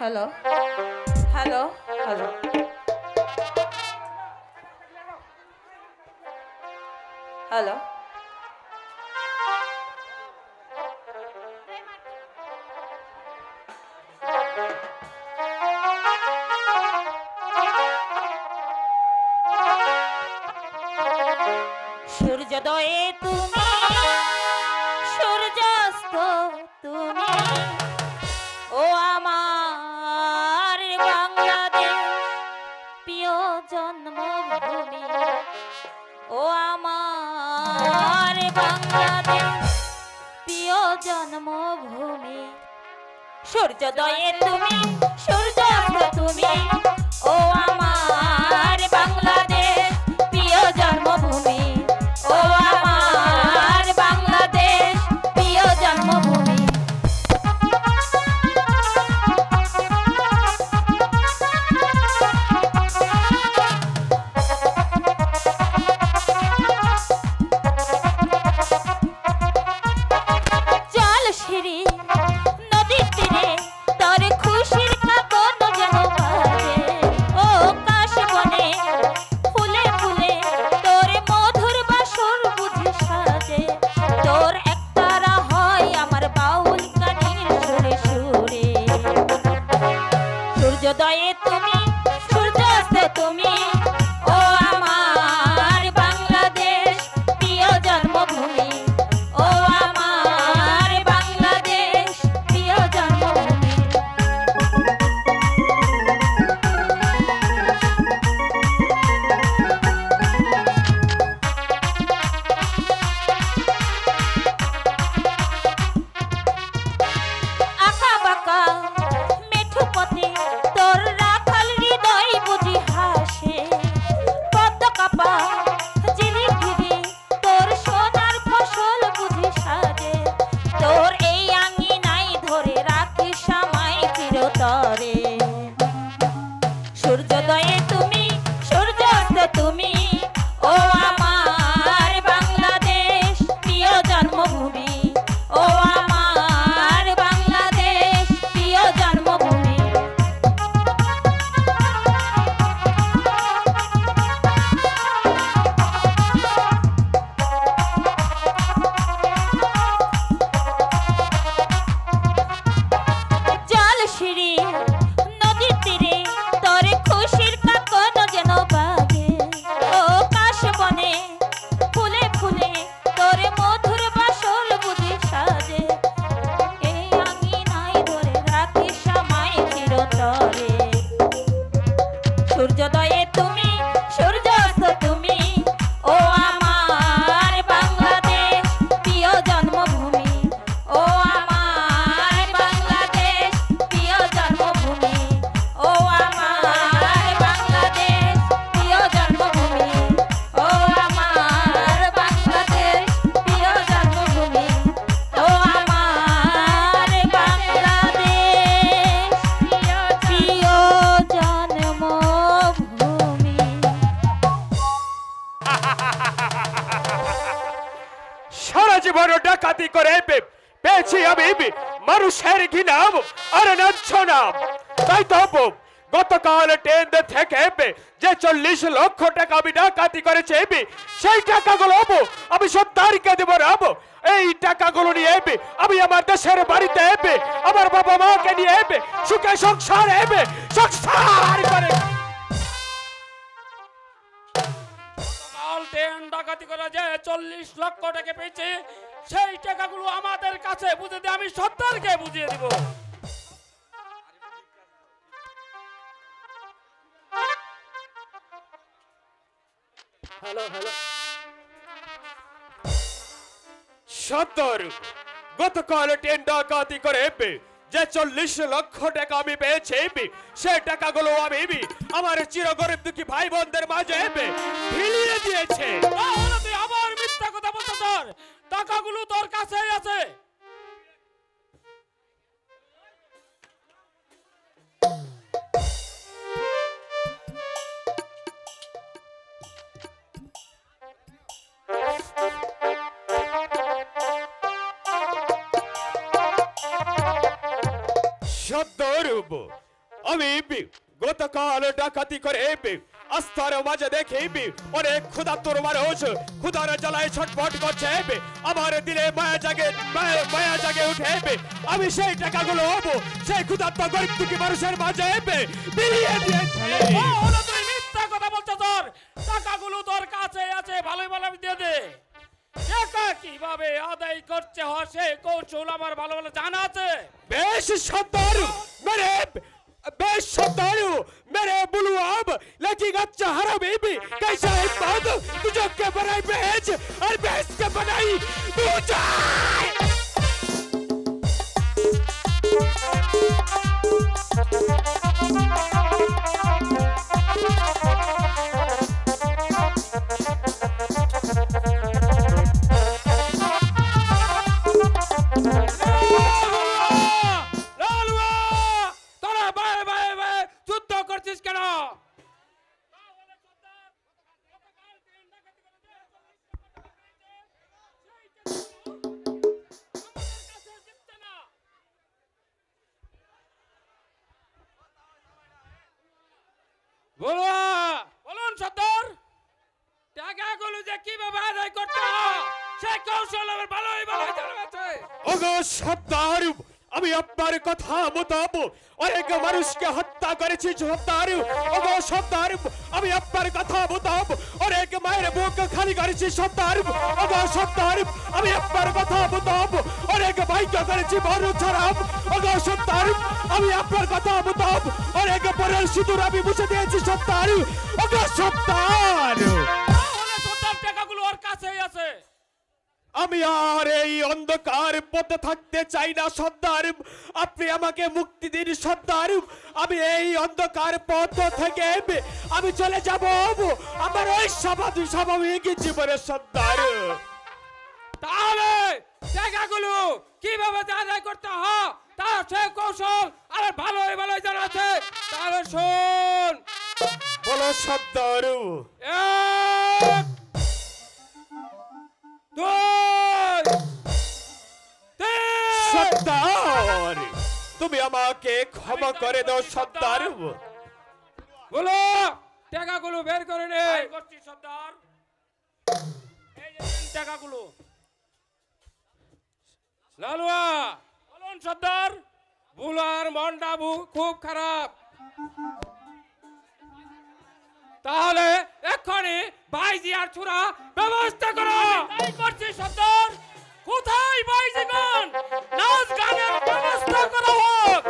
Hello hello hello hello সূর্যোদয়ে তুমি সূর্যাস্ত তুমি ও আমার বাংলাদেশ প্রিয় জন্মভূমি ও আমার বাংলাদেশ প্রিয় জন্মভূমি সূর্যোদয়ে তুমি সূর্যাস্ত তুমি ও আমার বাংলাদেশ প্রিয় জন্মভূমি ও আমার বাংলাদেশ প্রিয় জন্মভূমি জল সিঁড়ি নদীর তীরে তোর খুশির কাকন যেন বাজে ও কাশ বনে ফুলে ফুলে তোর মধুর বাসর বুঝি সাজে তোর একতারা হয় আমার বাউল গানের সুরে সুরে সূর্যোদয়ে তুমি সূর্যাস্তে তুমি ও আমার বাংলাদেশ প্রিয় জন্মভূমি ও আমার বাংলাদেশ প্রিয় জন্মভূমি আঁকা বাঁকা মেঠো পথে তোর রাখাল হৃদয় বুঝি হাসে পদ্ম কাপা ঝিরিঝিরি তোর সোনার ফসল বুঝি সাজে তোর এই আঙিনায় ধরে রাখিস আমায় চিরতরে সূর্যোদয়ে তুমি সূর্যাস্ত তুমি ও আমার বাংলাদেশ প্রিয় জন্মভূমি ও আমার বাংলাদেশ প্রিয় জন্মভূমি জল সিঁড়ি নদীর তীরে তোর খুশির কাকন যেন বাজে ও কাশ বনে ফুলে ফুলে তোর মধুর বাসর বুঝি সাজে এই আঙিনায় ধরে রাখিস আমায় চিরতরে সূর্যোদয়ে তুমি সূর্যাস্ত তুমি ও আমার বাংলাদেশ প্রিয় জন্মভূমি ও আমার বাংলাদেশ প্রিয় জন্মভূমি ও আমার বাংলাদেশ প্রিয় জন্মভূমি ও আমার বাংলাদেশ প্রিয় জন্মভূমি ও আমার বাংলাদেশ প্রিয় জন্মভূমি সারা জীবন ডাকাতি করে পেয়েছি আমি মানুষের ঘৃণাম আর নাম তাই তো গতকাল ট্রেন থেকে যে 40 লক্ষ টাকা আমি ডাকাতি করেছি সেই টাকাগুলো আমি সব তারিখে দেবো রাব এই টাকাগুলো নিয়ে আমি আমার দেশের বাড়িতে আমার বাবা মাকে নিয়ে সুখে সংসার সংসার করে ট্রেন ডাকাতি করে যে 40 লক্ষ টাকা পেয়েছে সেই টাকাগুলো আমাদের কাছে বুঝে দিয়ে আমি সরকারকে বুঝিয়ে দিব হ্যালো হ্যালো সত্তর গতকাল ট্রেন ডাকাতি করে যে 40 লক্ষ টাকা আমি পেয়েছি সেই টাকাগুলো আমি আমার চিরগরিব দুঃখী ভাই বোনদের মাঝে ফিরিয়ে দিয়েছে তাহলে তুই আবার মিথ্যা কথা বলছিস তোর টাকাগুলো তোর কাছেই আছে সদরূপ আমি গতকাল ডাকাতি করে আস্তার মাঝে দেখি অনেক ক্ষুধার্তর মানুষ ক্ষুধার জ্বালায় ছটফট করছে আমার দিলে মায়া জাগে উঠে আমি সেই টাকাগুলো সেই ক্ষুধার্ত গরিব দুঃখী মানুষের মাঝে বিলিয়ে দিয়েছি। তুই মিথ্যা কথা বলছো, তোর টাকাগুলো তোর কাছে আছে, ভালোই ভালো দিয়ে দে। টাকা কিভাবে আদায় করতে হয় সে কৌশল আমার ভালো ভালো জানা আছে। বেশ সর্দার बेश शब्दारू मेरे बुलू अब लगेगा चाहरा बेबी कैसा है बात तुझे क्या बनाई बेच और बेच के बनाई तू जाए বলুন সর্দার, টাকাগুলো যে কিভাবে আদায় করতে হয় সে কৌশল আমার ভালোই ভালো জানা আছে। ওগো সর্দার আমি আপনার কথা মোতাবেক অনেক মানুষকে হত্যা করেছি সর্দার। ওগো সর্দার আমি আপনার কথা মোতাবেক অনেক মায়ের বুক খালি করেছি সর্দার। ওগো সর্দার আমি আপনার কথা মোতাবেক অনেক ভাইকে করেছি বড় খারাপ। ওগো সর্দার আমি আপনার কথা মোতাবেক অনেক পরের সিঁদুর আমি মুছে দিয়েছি সর্দার। ওগো সর্দার সর্দার টাকাগুলো ওর কাছেই আছে। আমি আর এই অন্ধকার পথে থাকতে চাই না সর্দার, আপনি আমাকে মুক্তি দিন সর্দার। আমি এই অন্ধকার পথ থেকে আমি চলে যাব আমার ওই স্বাভাবিক জীবনের সর্দার। তাহলে টাকাগুলো কিভাবে আদায় করতে হয় তার সে কৌশল আমার ভালোই ভালো জানা আছে। তাহলে শোন, বলো সর্দার। এক, দুই, তিন। সর্দার তুমি আমাকে ক্ষমা করে দাও সর্দার। বলো টাকাগুলো বের করে নে। করছি সর্দার, এই যে টাকাগুলো। লালুয়া বলুন সর্দার। বুলার মনটা খুব খারাপ, তাহলে এক্ষুনি বাইজি আর ছুরা ব্যবস্থা করো। তাই করছি সর্দার। কোথায় বাইজিগণ? নাচ গানের ব্যবস্থা করো হোক।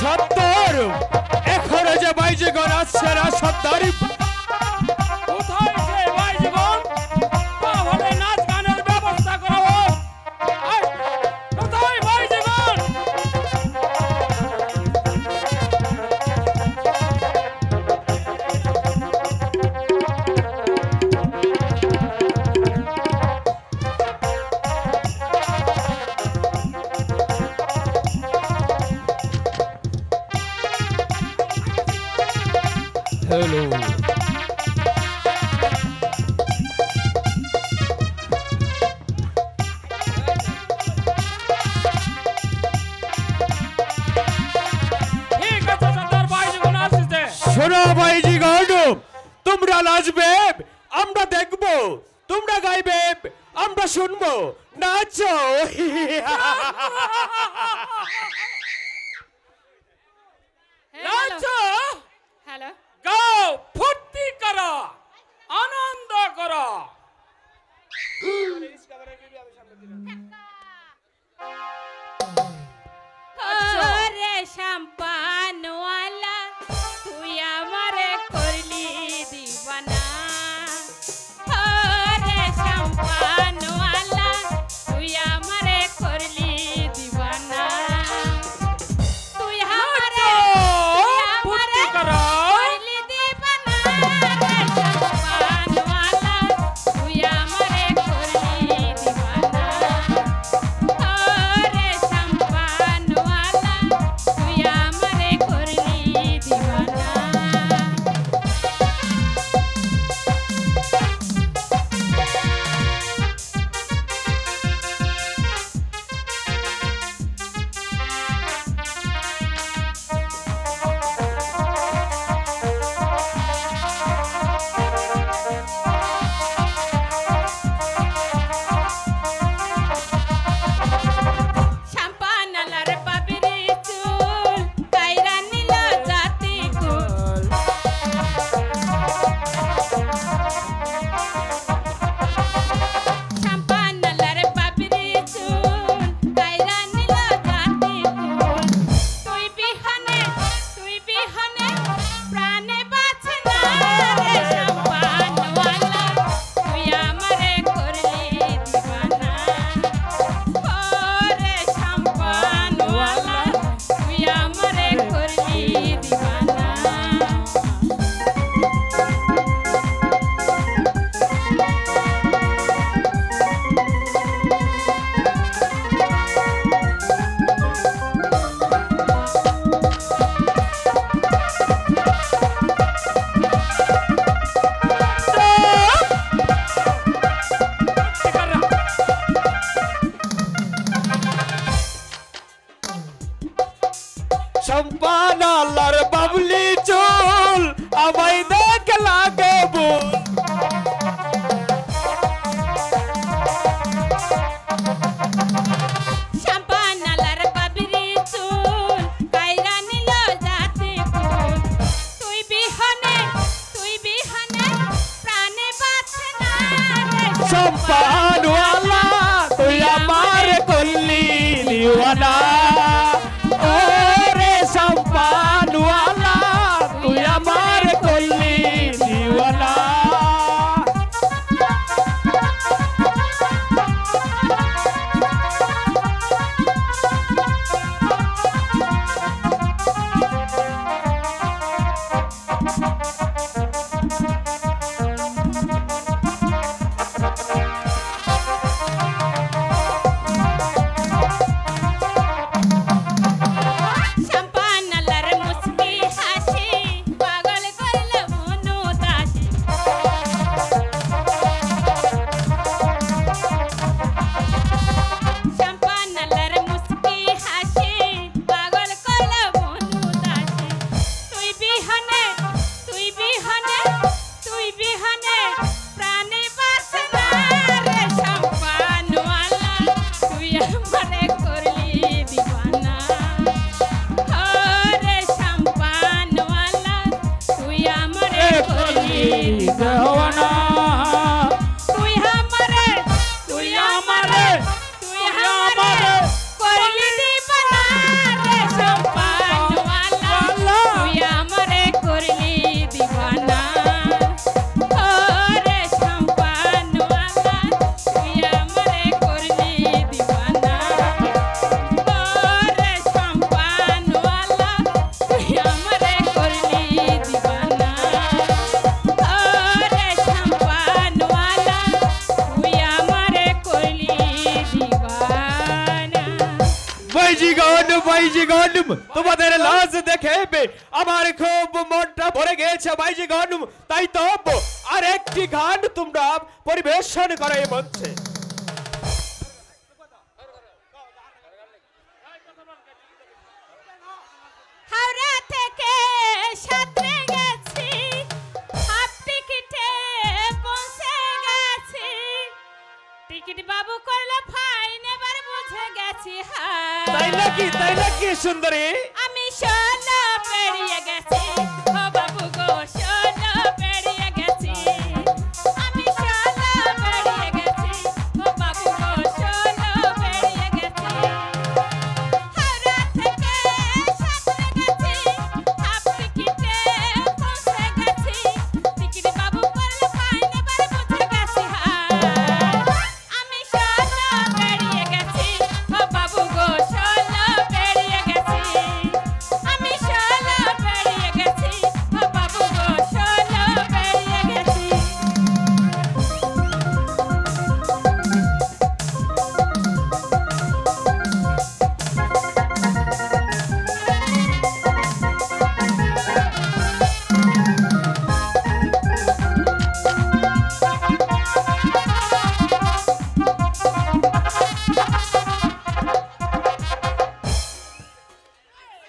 সর্দার এখন যে বাইজিগণ আসছে না সর্দার। কোথায় সে বাইজিগণ? তাহলে নাচ গানের ব্যবস্থা করো হোক। কোথায় বাইজিগণ? হ্যালো ঠিক আছে সর্দার, বাইজিগণ আসছে। শোনো বাইজিগণ, তোমরা নাচবে আমরা দেখবো, তোমরা গাইবে আমরা শুনবো, নাচো। নাচো, হ্যালো গাও, ফুর্তি করো, আনন্দ করো। রে শাম্পানওয়ালা তুই আমারে করলি দিবানা। রে শাম্পানওয়ালা তুই আমারে করলি দিবানা। সম্পান আল্লাহর বাবলি চুল আমায় দেখ লাগে ভুল শাম্পানালার বাবরি চুল কাইরা নিল জাতি ফুল তুই বিহনে প্রাণে বাঁচে না রে সম্পান ওয়ালা তুই আমার করলি দিওয়ানা ও রে সম্পান ওয়ালা তুই আমার করলি দিওয়ানা শাম্পানালার মুস্কি হাসি পাগল করল মনু দাসী শাম্পানালার মুস্কি হাসি পাগল করল মনু দাসী তুই বিহনে প্রাণে বাঁচে না রে শাম্পানওয়ালা তুই আমারে করলি দিওয়ানা ও রে শাম্পানওয়ালা তুই আমারে করলি দিওয়ানা তুই আমারে করলি দিওয়ানা রে শাম্পানওয়ালা তুই আমারে করলি দিওয়ানা ও রে শাম্পানওয়ালা তুই আমারে করলি দিওয়ানা ও রে শাম্পানওয়ালা তুই আমারে করলি দিওয়ানা ও রে শাম্পানওয়ালা তুই আমারে করলি দিওয়ানা ভাইজিগণ তোমাদের লাজ দেখে আমার খুব মনটা ভরে গেছে ভাইজিগণ তাই তো আর একটি গান তোমরা পরিবেশন করে এই মঞ্চে হাওড়া থেকে সাঁতরে গেছি হাফ টিকিটে পৌঁছে গেছি টিকিট বাবু করলো ফাইন এবার বুঝে গেছি তাই নাকি সুন্দরী আমি 16 পেরিয়ে গেছি ও বাবু গো 16 পেরিয়ে গেছি আমি 16 পেরিয়ে গেছি ও বাবু গো 16 পেরিয়ে গেছি হাওড়া থেকে সাঁতরে গেছি হাফ টিকিটে পৌঁছে গেছি টিকিট বাবু করলো ফাইন এবার বুঝে গেছি আমি 16 পেরিয়ে গেছি ও বাবু গো 16 পেরিয়ে গেছি আমি 16 পেরিয়ে গেছি ও বাবু গো 16 পেরিয়ে গেছি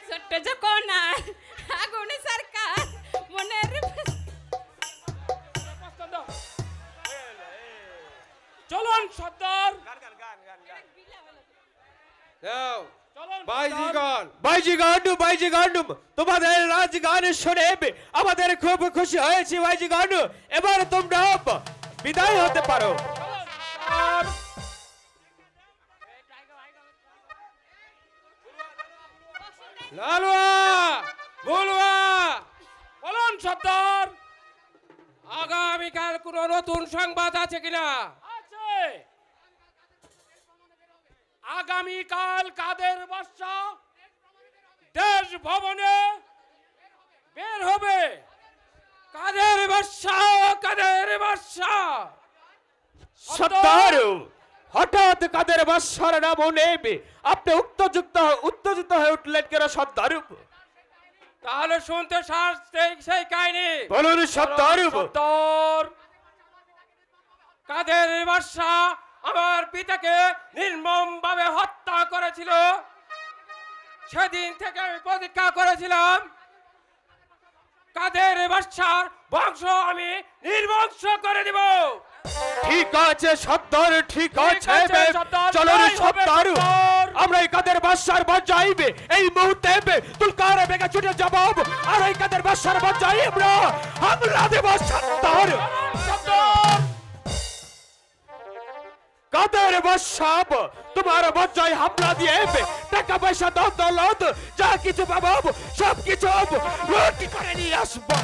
ছোট্ট যখন আগুনে সরকার মনের চলুন সর্দার ভাইজিগণ তোমাদের রাজগান শুনে আমাদের খুব খুশি হয়েছে ভাইজিগণ এবার তোমরা বিদায় হতে পারো লালুয়া বলুয়া বলুন সর্দার আগামীকাল কোন নতুন সংবাদ আছে কিনা আছে আগামীকাল কাদের বাদশা দেশ ভবনে বের হবে কাদের বাদশা সত্তর হঠাৎ কাদের বাদশার নাম নেবে আপনি উত্তেজিত হয়ে উঠলেন কেন সত্তর তাহলে শুনতে সেই কাহিনী বলুন সত্তর কাদের বাদশা আমার পিতাকে নির্মম ভাবে হত্যা করেছিল সেদিন থেকে আমি প্রতিজ্ঞা করেছিলাম কাদের বাদশার বংশ আমি নির্বংশ করে দিব। ঠিক আছে সর্দার, ঠিক আছে সর্দার, চলো রে তাই হবে, সর্দার। সর্দার। আমরা এই কাদের বাদশার বাজাইবে এই মুহূর্তে তুলকারে বেগে ছুটে যাব আর এই কাদের বাদশার বাজাই আমরা হামলা দেব সর্দার। সর্দার কাদের বাদশাহ তোমার বাজাই হামলা দিয়ে টাকা পয়সা দৌলত যা কিছু পাবো সব কিছু লুট করে নিয়ে আসবো।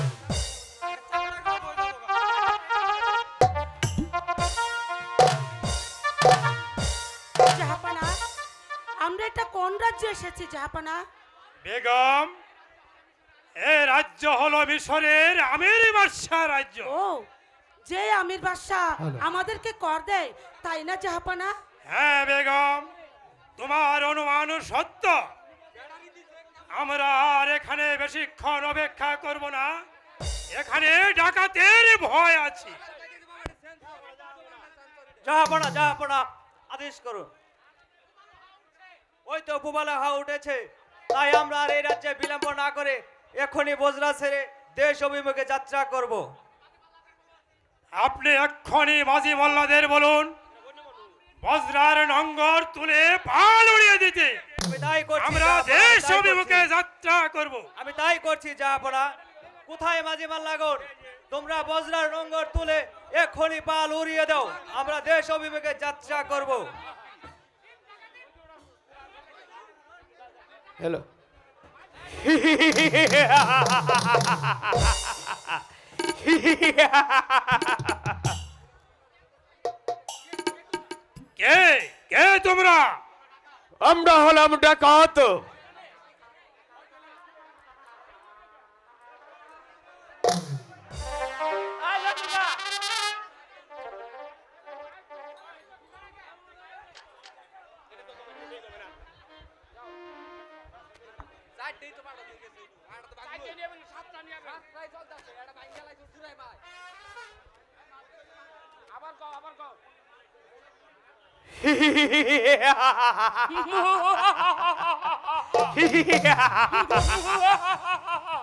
জাহাপানা, আমরা এটা কোন রাজ্যে এসেছি জাহাপানা? বেগম, এ রাজ্য হলো মিশরের আমির বাদশাহ রাজ্য। ও, যে আমির বাদশা আমাদেরকে কর দেয় তাই না জাহাপানা? হ্যাঁ বেগম, তোমার অনুমান সত্য। আমরা আর এখানে বেশিক্ষণ অপেক্ষা করব না, এখানে ডাকাতের ভয় আছে। জাহাপনা জাহাপনা আদেশ করুন। ওই তো বুবালাহা উঠেছে, তাই আমরা আর এই রাজ্যে বিলম্ব না করে এখনই বজরা ছেড়ে দেশ অভিমুখে যাত্রা করব। আপনি এক্ষুনি মাঝি মোল্লাদের বলুন বজরার নঙ্গর তুলে পাল উড়িয়ে দিতে। আমি তাই করছি আমরা জাহাপনা, দেশ তাই অভিমুখে করছি। যাত্রা করব। আমি তাই করছি জাহাপনা। কোথায় মাঝি মাল্লাগণ, তোমরা বজরার নঙ্গর তুলে এখনই পাল উড়িয়ে দাও, আমরা দেশ অভিমুখে যাত্রা করব। হ্যালো কে কে তোমরা? আমরা হলাম ডাকাত।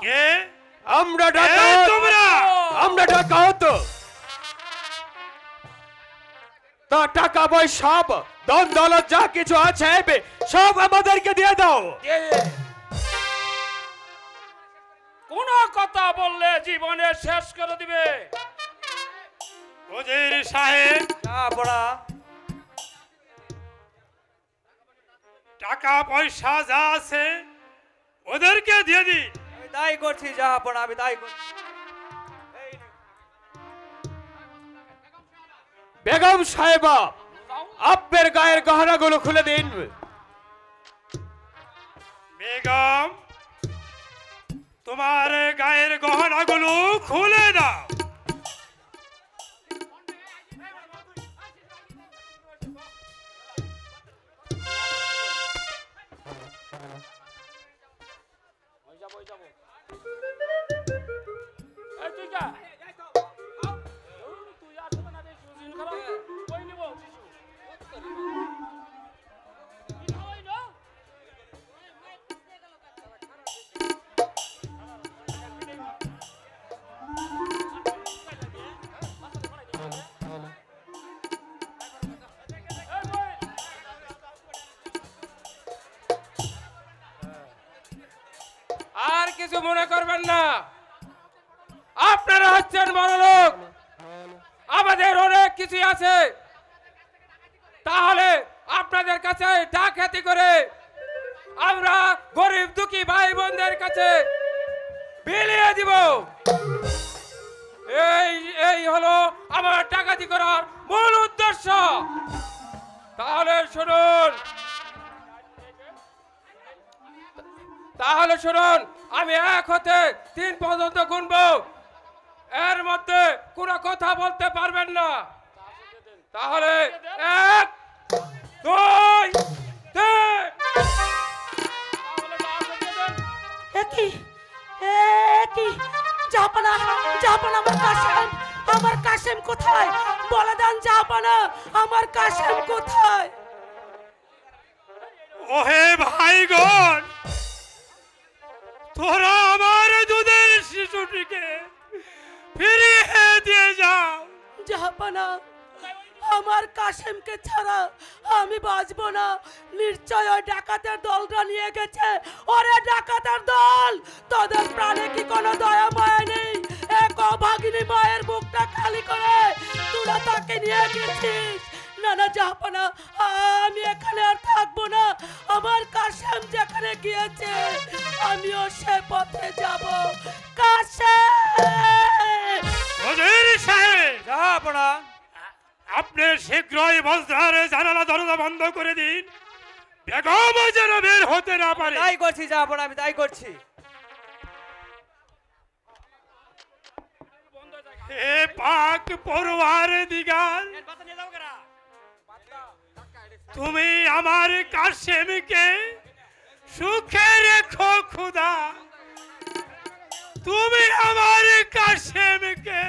কে আমরা কে ডাকাত। তোমরা? আমরা ডাকাত। তা টাকা পয়সা ধন দৌলত যা কিছু আছে সব আমাদেরকে দিয়ে দাও। কোন কথা বললে জীবনে শেষ করে দিবে। ওজির সাহেব, জাহাপনা টাকা পয়সা যা আছে ওদেরকে দিয়ে দিন। আমি তাই করছি জাহাপনা, আমি তাই করছি। এই নিন। বেগম সাহেবা, আপনার গায়ের গহনাগুলো খুলে দিন। বেগম, তোমার গায়ের গহনাগুলো খুলে দাও। এই তুই যা। তুই আসবে না রে, সুজিন খারাপ। কই নিব শিশু? কি হয় না? আর কিছু মনে করবেন না, আপনারা হচ্ছেন বড় লোক, আমাদের অনেক কিছু আছে, তাহলে আপনাদের কাছে ডাকাতি করে আমরা গরিব দুঃখী ভাই বোনদের কাছে বিলিয়ে দিব। এই হলো আমার ডাকাতি করার মূল উদ্দেশ্য। তাহলে শুনুন, আমি 1 হতে 3 পর্যন্ত গুনবো, এর মধ্যে কোনো কথা বলতে পারবেন না। তাহলে 1 2 3। একই একই জাহাপানা, জাহাপানা আমার কাশেম কোথায়? বলে দেন জাহাপানা, আমার কাশেম কোথায়? ওহে ভাইগণ, তোরা আমার দুধের শিশুটিকে ফিরিয়ে দিয়ে যাও। জাহাপানা, আমার কাশেমকে ছাড়া আমি বাঁচবো না। নিশ্চয় ওই ডাকাতের দলটা নিয়ে গেছে। ওরে ডাকাতের দল, তোদের প্রাণে কি কোনো দয়া মায়া নেই? এক অভাগিনী মায়ের বুকটা খালি করে তোরা তাকে নিয়ে গেছিস। না না জাহাপানা, আমি এখানে আর থাকবো না। আমার কাশেম যেখানে গিয়েছে আমিও সে পথে যাব। কাশেম! ওজির সাহেব, জাহাপনা, আপনি শীঘ্রই বজ্রার জানালা দরজা বন্ধ করে দিন, বেগম যেন বের হতে না পারে। তাই করছি জাহাপনা, আমি তাই করছি। হে পাক পরওয়ার দিগার, তুমি আমার কাশেমকে সুখে রেখো খুদা। তুমি আমার কাশেমকে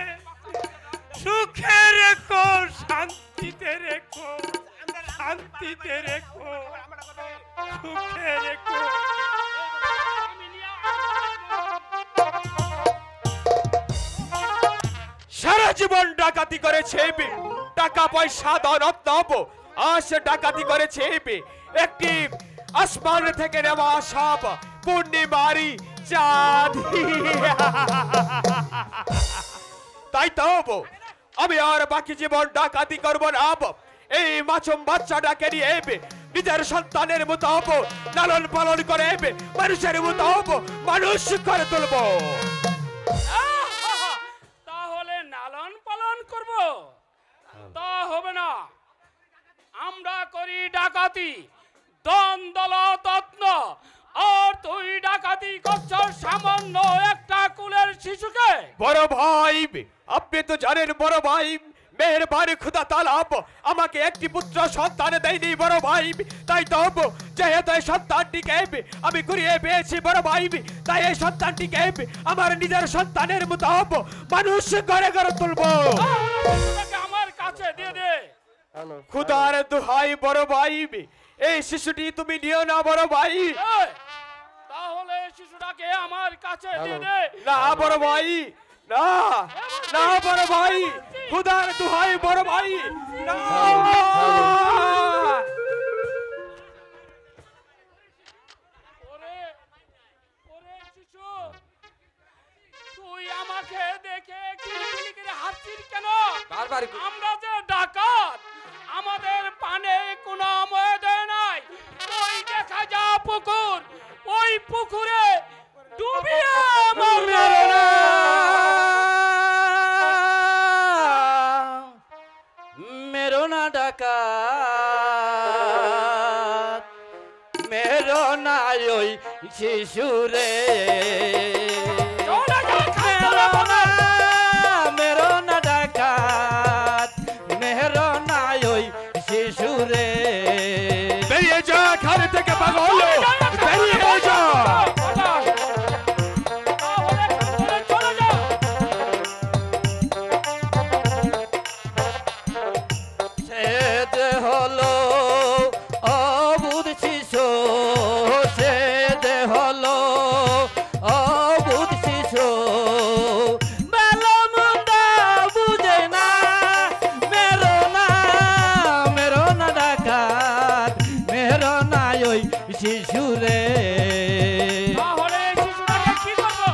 সুখে রেখো, শান্তিতে রেখো, শান্তিতে রেখো, সুখে রেখো। সারা জীবন ডাকাতি করেছে, টাকা পয়সা দৌলত নব আজ ডাকাতি করেছে। একটি আসমান থেকে নেওয়া সব পূর্ণিমারি চাঁদ। তাই তো আমি আর বাকি জীবন ডাকাতি করব না। এই মাসুম বাচ্চাটাকে নিয়ে নিজের সন্তানের মতো লালন পালন করে মানুষের মতো মানুষ করে তুলবো। তাহলে লালন পালন করব? তা হবে না। আমরা করি ডাকাতি, দন দৌলত, আর তুই ডাকাতি করছস সামান্য একটা কুলের শিশুকে। বড় ভাই, আপনি তো জানেন বড় ভাই, মেহেরবানি খুদা তাআলা আমাকে একটি পুত্র সন্তান দেয়নি বড় ভাই। তাই তো যেহেতু এই সন্তানটিকে আমি কুড়িয়ে পেয়েছি বড় ভাই, তাই এই সন্তানটিকে আমার নিজের সন্তানের মতো মানুষ ঘরে ঘরে তুলবো। আমার কাছে দিয়ে দে। খুদার দোহাই বড় ভাই, এই শিশুটি তুমি নিও না বড় ভাই। তাহলে শিশুটাকে আমার কাছে দিয়ে দে। না বড় ভাই, না না বড় ভাই, খুদার দোহাই বড় ভাই, না। ওরে ওরে শিশু, তুই আমাকে দেখে কিলিকিলি করে হাসছিস কেন? বারবার আমরা যে ডাকাত, আমাদের পানে কোনো ময়দা নাই। ওই দেখা যা পুকুর, ওই পুকুরে ডুবিয়ে মরবে না। মেরো না ডাকাত, মেরো না ওই শিশুরে। মেরো না ডাকাত, মেরো না ওই শিশুরে। বেরিয়ে যা ঘর থেকে পাগল, বেরিয়ে যা। সেদে হলো অবুধ শিশু, সেদে হলো অবুধ শিশু। ভালো মন্দ বুঝে না, মেরো না ডাকাত, মেরো না ওই শিশুরে। তাহলে শিশুটাকে কি করবো?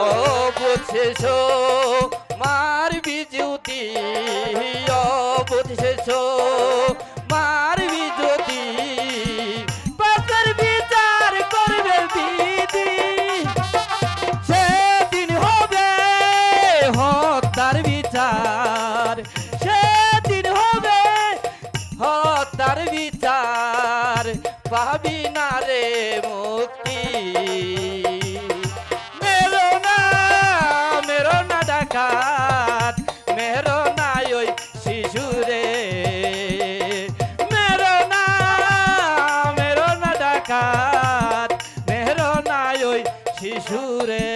ও বুঝেছো মারবি যদি, ও বুঝেছো মারবি যদি, পাশের বিচার করবে বিধি। সেদিন হবে হত্যার বিচার, সেদিন হবে হত্যার বিচার। পাবি না রে মুক্তি। মেরো না ডাকাত, মেরো না ওই শিশুরে। মেরো না ডাকাত, মেরো না ওই শিশুরে।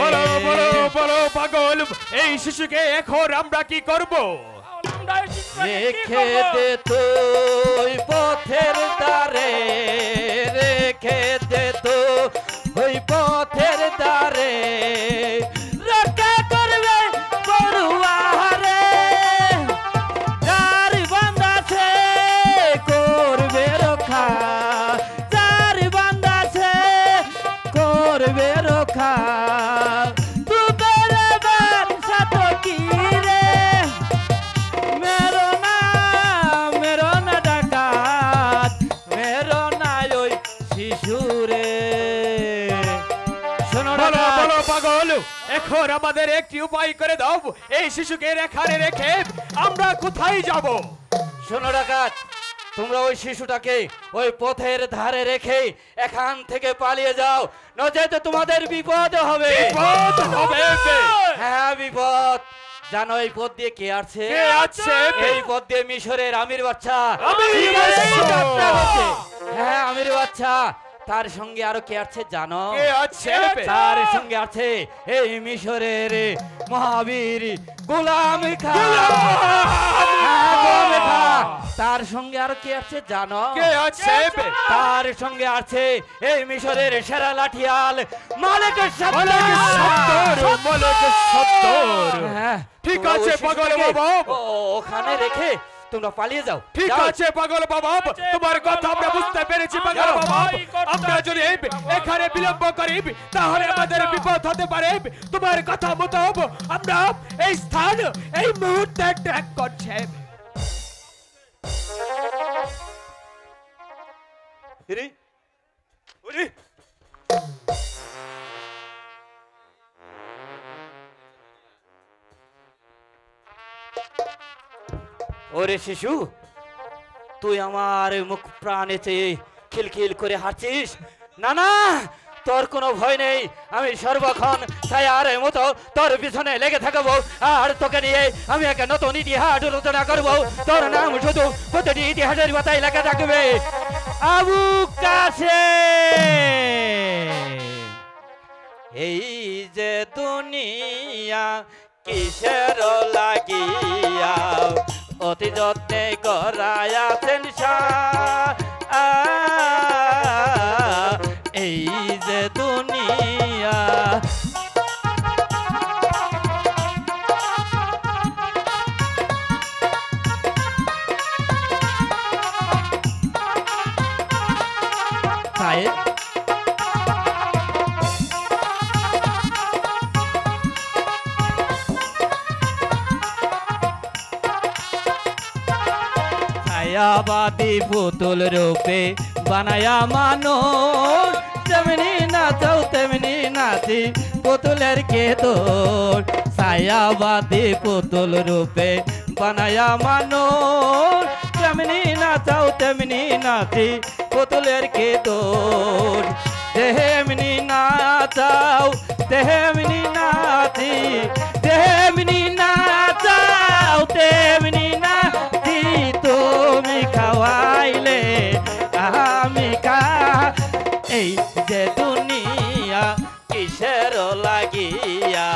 বলো বলো বলো পাগল এই শিশুকে এখন আমরা কি করব? আমরা এই শিশুটাকে কি রেখে করব? দে তুই পথের ধারে, রেখে দে তুই পথের ধারে, রক্ষা করবে পড়ুয়ারে, যার বান্দাছে করবে রক্ষা, যার বান্দাছে করবে রক্ষা। পাগল, এখন আমাদের একটি উপায় করে দাও। এই শিশুকে এখানে রেখে আমরা কোথায় যাব? শোনো ডাকাত, তোমরা ওই শিশুটাকে ওই পথের ধারে রেখে এখান থেকে পালিয়ে যাও, নয়তো তোমাদের বিপদ হবে। বিপদ হবে? হ্যাঁ বিপদ। জানো এই পথ দিয়ে কে আসছে? কে আছে? এই পথ দিয়ে মিশরের আমির বাচ্চা। আমির বাচ্চা? হ্যাঁ আমির বাচ্চা। তার সঙ্গে আরো কে আছে জানো? কে আছে? তার সঙ্গে আছে এই মিশরের মহাবীর গোলাম খাঁ। তার সঙ্গে আরো কে আছে জানো? কে আছে? তার সঙ্গে আছে এই মিশরের সেরা লাঠিয়াল মালিক সত্তর। হ্যাঁ, ঠিক তোমরা আছে ওই পাগল শিশুটাকে বাবা। ওখানে রেখে তোমরা পালিয়ে যাও। ঠিক যাও। আছে পাগল বাবা, তোমার কথা আমরা বুঝতে পেরেছি পাগল যাও। বাবা। আমরা যদি এখানে বিলম্ব করি তাহলে আমাদের বিপদ হতে পারে। তোমার কথা মতো আমরা এই স্থান এই মুহূর্তে ত্যাগ করছি। হিরি, ওরে। ওরে শিশু, তুই আমার মুখ প্রাণে চেয়ে খিলখিল করে হাঁটছিস? না না, তোর কোনো ভয় নেই। আমি সর্বক্ষণ ছায়ার মতো তোর পিছনে লেগে থাকবো, আর তোকে নিয়ে আমি একটা নতুন ইতিহাস রচনা করবো। তোর নাম শুধু প্রতিটি ইতিহাসের পাতায় লেখা থাকবে আবু কাসেম। এই যে দুনিয়া কিসের লাগিয়া অতি যত্নে করায়াছেন এই যে দুনিয়া। ছায়াবাদী পুতুল রূপে বানায়া মানুষ, তেমনি নাচাও তেমনি নাচি পুতুলের কে তোর। ছায়াবাদী পুতুল রূপে বানায়া মানুষ, তেমনি নাচাও তেমনি নাচি পুতুলের কে তোর। তেমনি নাচাও তেমনি নাচি, তেমনি নাচাও তেমনি নাচি, তুমি খাওয়াইলে আমি এই যে দুনিয়া কিসের লাগিয়া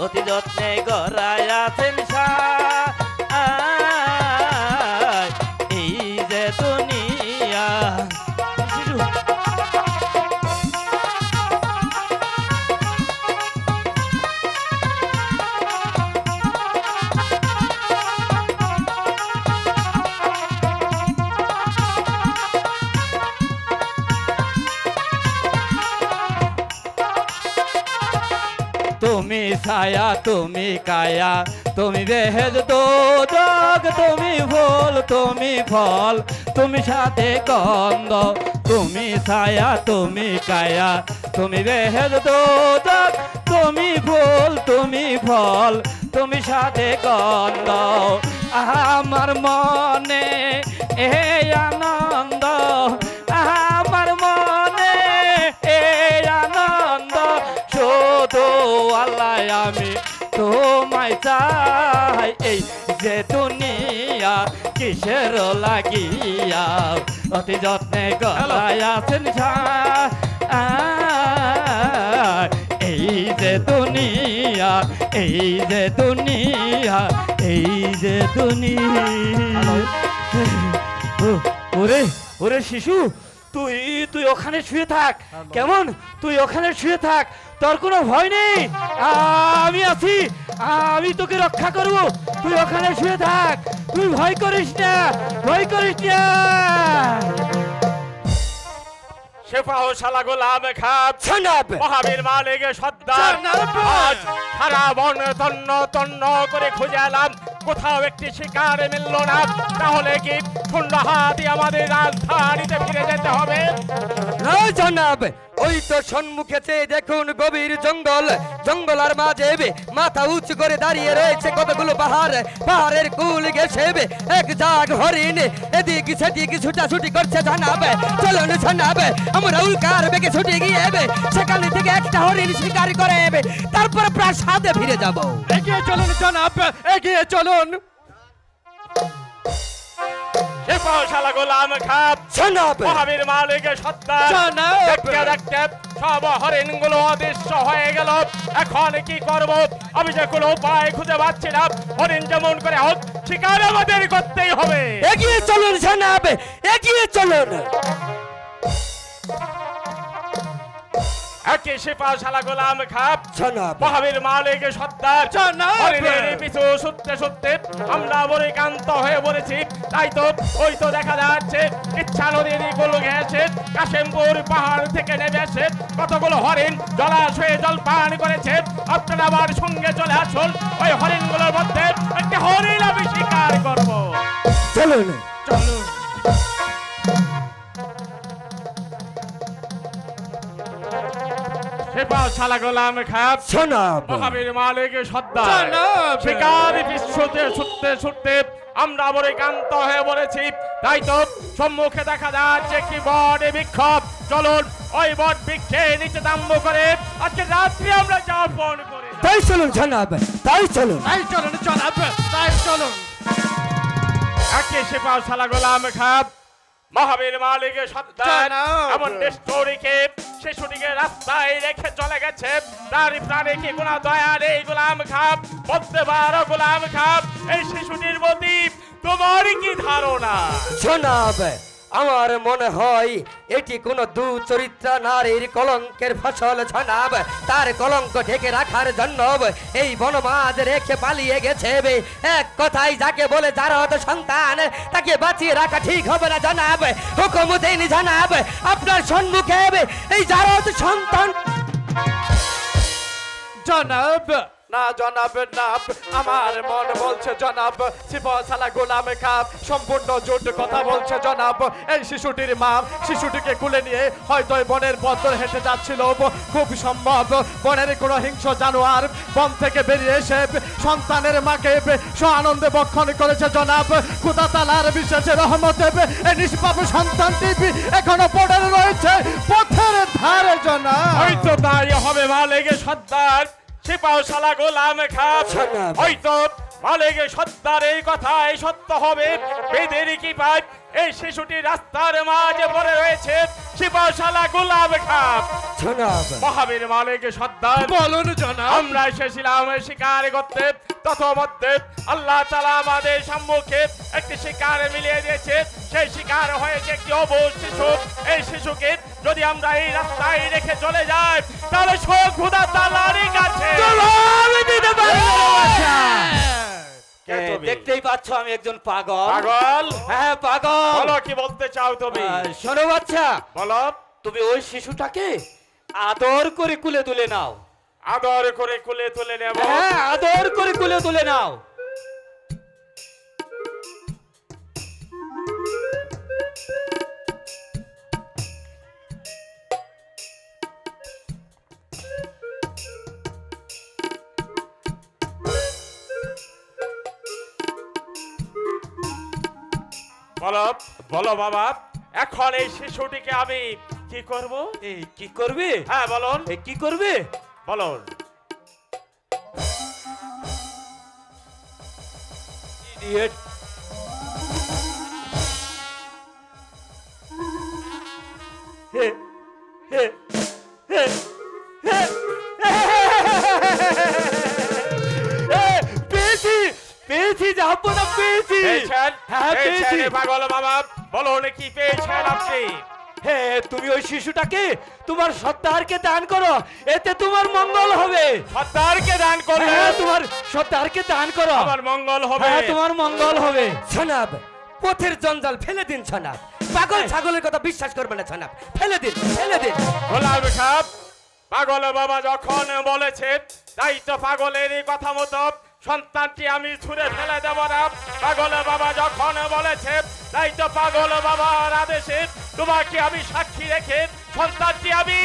অতি যত্নে গড়ায়াছেন এই যে দুনিয়া। তুমি ছায়া তুমি কায়া তুমি বেহেদ দোজক, তুমি ফুল তুমি ফল তুমি সাথে গন্ধ। তুমি ছায়া তুমি কায়া তুমি বেহেদ দোজক, তুমি ফুল তুমি ফল তুমি সাথে গন্ধ। আমার মনে এই আনন্দ, আমার মনে এই আনন্দ, শুধু আল্লাহ আমি তোমায় চাই। এই যে দুনিয়া কিসের লাগিয়া অতি যত্নে গলায়াছেন এই যে দুনিয়া, এই যে দুনিয়া, এই যে দুনিয়া। ওরে ওরে শিশু, তুই তুই ওখানে শুয়ে থাক। কেমন? তুই ওখানে শুয়ে থাক, তোর কোনো ভয় নেই। আমি আছি, আমি তোকে রক্ষা করব। তুই ওখানে শুয়ে থাক, তুই ভয় করিস না, ভয় করিস না। সেফাও শালা গোলাম খাপ জনাব মহাবীর মালিক সর্দার আজ সারা বন তন্ন তন্ন করে খুঁজে এলাম, কোথাও একটি শিকার মিলল না। তাহলে কি শূন্য হাতে আমাদের রাজধানীতে ফিরে যেতে হবে? না জনাব, ওই তো সম্মুখেতে দেখুন গভীর জঙ্গল, জঙ্গলার মাঝে মাথা উঁচু করে দাঁড়িয়ে রয়েছে কতগুলো পাহাড়, পাহাড়ের কুল ঘেঁষে এক জাগ হরিণ এদিক সেদিক ছুটাছুটি করছে জনাব। চলুন জনাব, আমরা উল্কার বেগে ছুটে গিয়ে সেখানে থেকে একটা হরিণ শিকার করে তারপর প্রাসাদে ফিরে যাব। এগিয়ে চলুন জনাব, এগিয়ে চলুন। সেফাও শালা গোলাম খাপ জনাব মহাবীর মালিক সর্দার জনাব। দেখতে দেখতে সব হরিণগুলো অদৃশ্য হয়ে গেল। এখন কি করব? আমি যে কোনো উপায় খুঁজে পাচ্ছি না। হরিণ যেমন করে হোক শিকার আমাদের করতেই হবে। এগিয়ে চলুন জনাব, এগিয়ে চলুন। একই সেফাও শালা গোলাম খাপ জনাব মহাবীর মালিক সর্দার জনাব। হরিণের পিছু ছুটতে ছুটতে আমরা বরিকান্ত হয়ে পড়েছি। তাই তো ওই তো দেখা যাচ্ছে ইচ্ছা নদীর কুল ঘেঁষে কাশিমপুর পাহাড় থেকে নেমে এসে কতগুলো হরিণ জলাশয়ে জল পান করেছে। আপনারা আমার সঙ্গে চলে আসুন, ওই হরিণগুলোর মধ্যে একটা হরিণ আমি শিকার করব। চলুন। চলুন। সেফাও শালা গোলাম খাপ জনাব মহাবীর মালিক সর্দার জনাব। শিকারি বিশ্বতে ছুটতে ছুটতে আমরা বরিকান্ত হয়ে পড়েছি। তাই তো সম্মুখে দেখা যাচ্ছে একটি বট বিক্ষোভ। চলুন ওই বট বৃক্ষে নিচে দাম্ব করে আজকে রাত্রি আমরা যাপন করে যাব। তাই চলুন জনাব, তাই চলুন। তাই চলুন জনাব, তাই চলুন। একে সেফাও শালা গোলাম খাপ মহাবীর মালিক সর্দার জনাব। এমন নিষ্ঠুরীকে শিশুটিকে রাস্তায় রেখে চলে গেছে। তার প্রাণে কি কোনো দয়া নেই গোলাম খাপ? বলতে পারো গোলাম খাপ, এই শিশুটির প্রতি তোমার কি ধারণা? জনাব আমার মনে হয় এটি কোনো দুচরিত্রা নারীর কলঙ্কের ফসল জনাব। তার কলঙ্ক ঢেকে রাখার জন্য এই বনমাঝ রেখে পালিয়ে গেছে। এক কথাই যাকে বলে জারদ সন্তান, তাকে বাঁচিয়ে রাখা ঠিক হবে না জনাব। হুকুম দিন জনাব, আপনার সম্মুখে এই জারদ সন্তান। জনাব না জনাব না, আমার মন বলছে জনাব সেফাও শালা গোলাম খাপ সম্পূর্ণ জোট কথা বলছে জনাব। এই শিশুটির মা শিশুটিকে কুলে নিয়ে হয়তো এই বনের পথ ধরে হেঁটে যাচ্ছিল। খুব সম্ভব বনের কোনো হিংস্র জানোয়ার বন থেকে বেরিয়ে এসে সন্তানের মাকে আনন্দে বক্ষণ করেছে জনাব। খোদা তাআলার বিশেষ রহমতে এই নিষ্পাপ সন্তানটি এখনো পড়ে রয়েছে পথের ধারে জনাব। হয়তো তাই হবে মালিক সর্দার সেফাও শালা গোলাম খাপ। জনাব। হয়তো মালিক সর্দার এই কথাই সত্য হবে। বেদের কি পাই এই শিশুটি রাস্তার মাঝে পড়ে রয়েছে। সেফাও শালা গোলাম খাপ জনাব মহাবীর মালিক সর্দার বলুন জনাব। আমরা এসেছিলাম শিকার করতে, ততমধ্যে আল্লাহ তাআলা আমাদের সম্মুখে একটি শিকার মিলিয়ে দিয়েছে। সেই শিকার হয়েছে একটি অবুঝ শিশু। এই শিশুকে যদি আমরা এই রাস্তায় রেখে চলে যাই তাহলে খোদা তাআলারই কাছে দিতে পারবো না। কে তুমি? দেখতেই পাচ্ছ আমি একজন পাগল। পাগল? হ্যাঁ পাগল। বলো কি বলতে চাও তুমি? শোনো বাচ্চা, বলো। তুমি ওই শিশুটাকে আদর করে কুলে তুলে নাও। আদর করে কুলে তুলে নেব। হ্যাঁ আদর করে কুলে তুলে নাও। বলো বলো বাবা, এখন এই শিশুটিকে আমি কি করব? এই কি করবে? হ্যাঁ বলুন। এই কি করবে? বলুন। ইডিয়েট। হে হে হে হে হে পেয়েছি জাহাপনা পেয়েছি। পেয়েছেন? হ্যাঁ পেয়েছি। পেয়েছেন, পাগল বাবা বলুন কি পেয়েছেন আপনি? হ্যাঁ তুমি ওই শিশুটাকে তোমার সত্তারকে দান করো, এতে তোমার মঙ্গল হবে। সত্তারকে দান করলে হ্যাঁ তোমার সত্তারকে দান করো, আমার মঙ্গল হবে। হ্যাঁ তোমার মঙ্গল হবে। জনাব পথের জঞ্জাল ফেলে দিন জনাব, পাগল ছাগলের কথা বিশ্বাস করবে না জনাব, ফেলে দিন ফেলে দিন। গোলাম সাহেব, পাগল বাবা যখন বলেছে তাই তো পাগলের এই কথা মতো সন্তানটি আমি ছুঁড়ে ফেলে দেব না। পাগল বাবা যখন বলেছে তাই তো পাগল বাবার আদেশে তোমাকে আমি সাক্ষী রেখে সন্তানটি আমি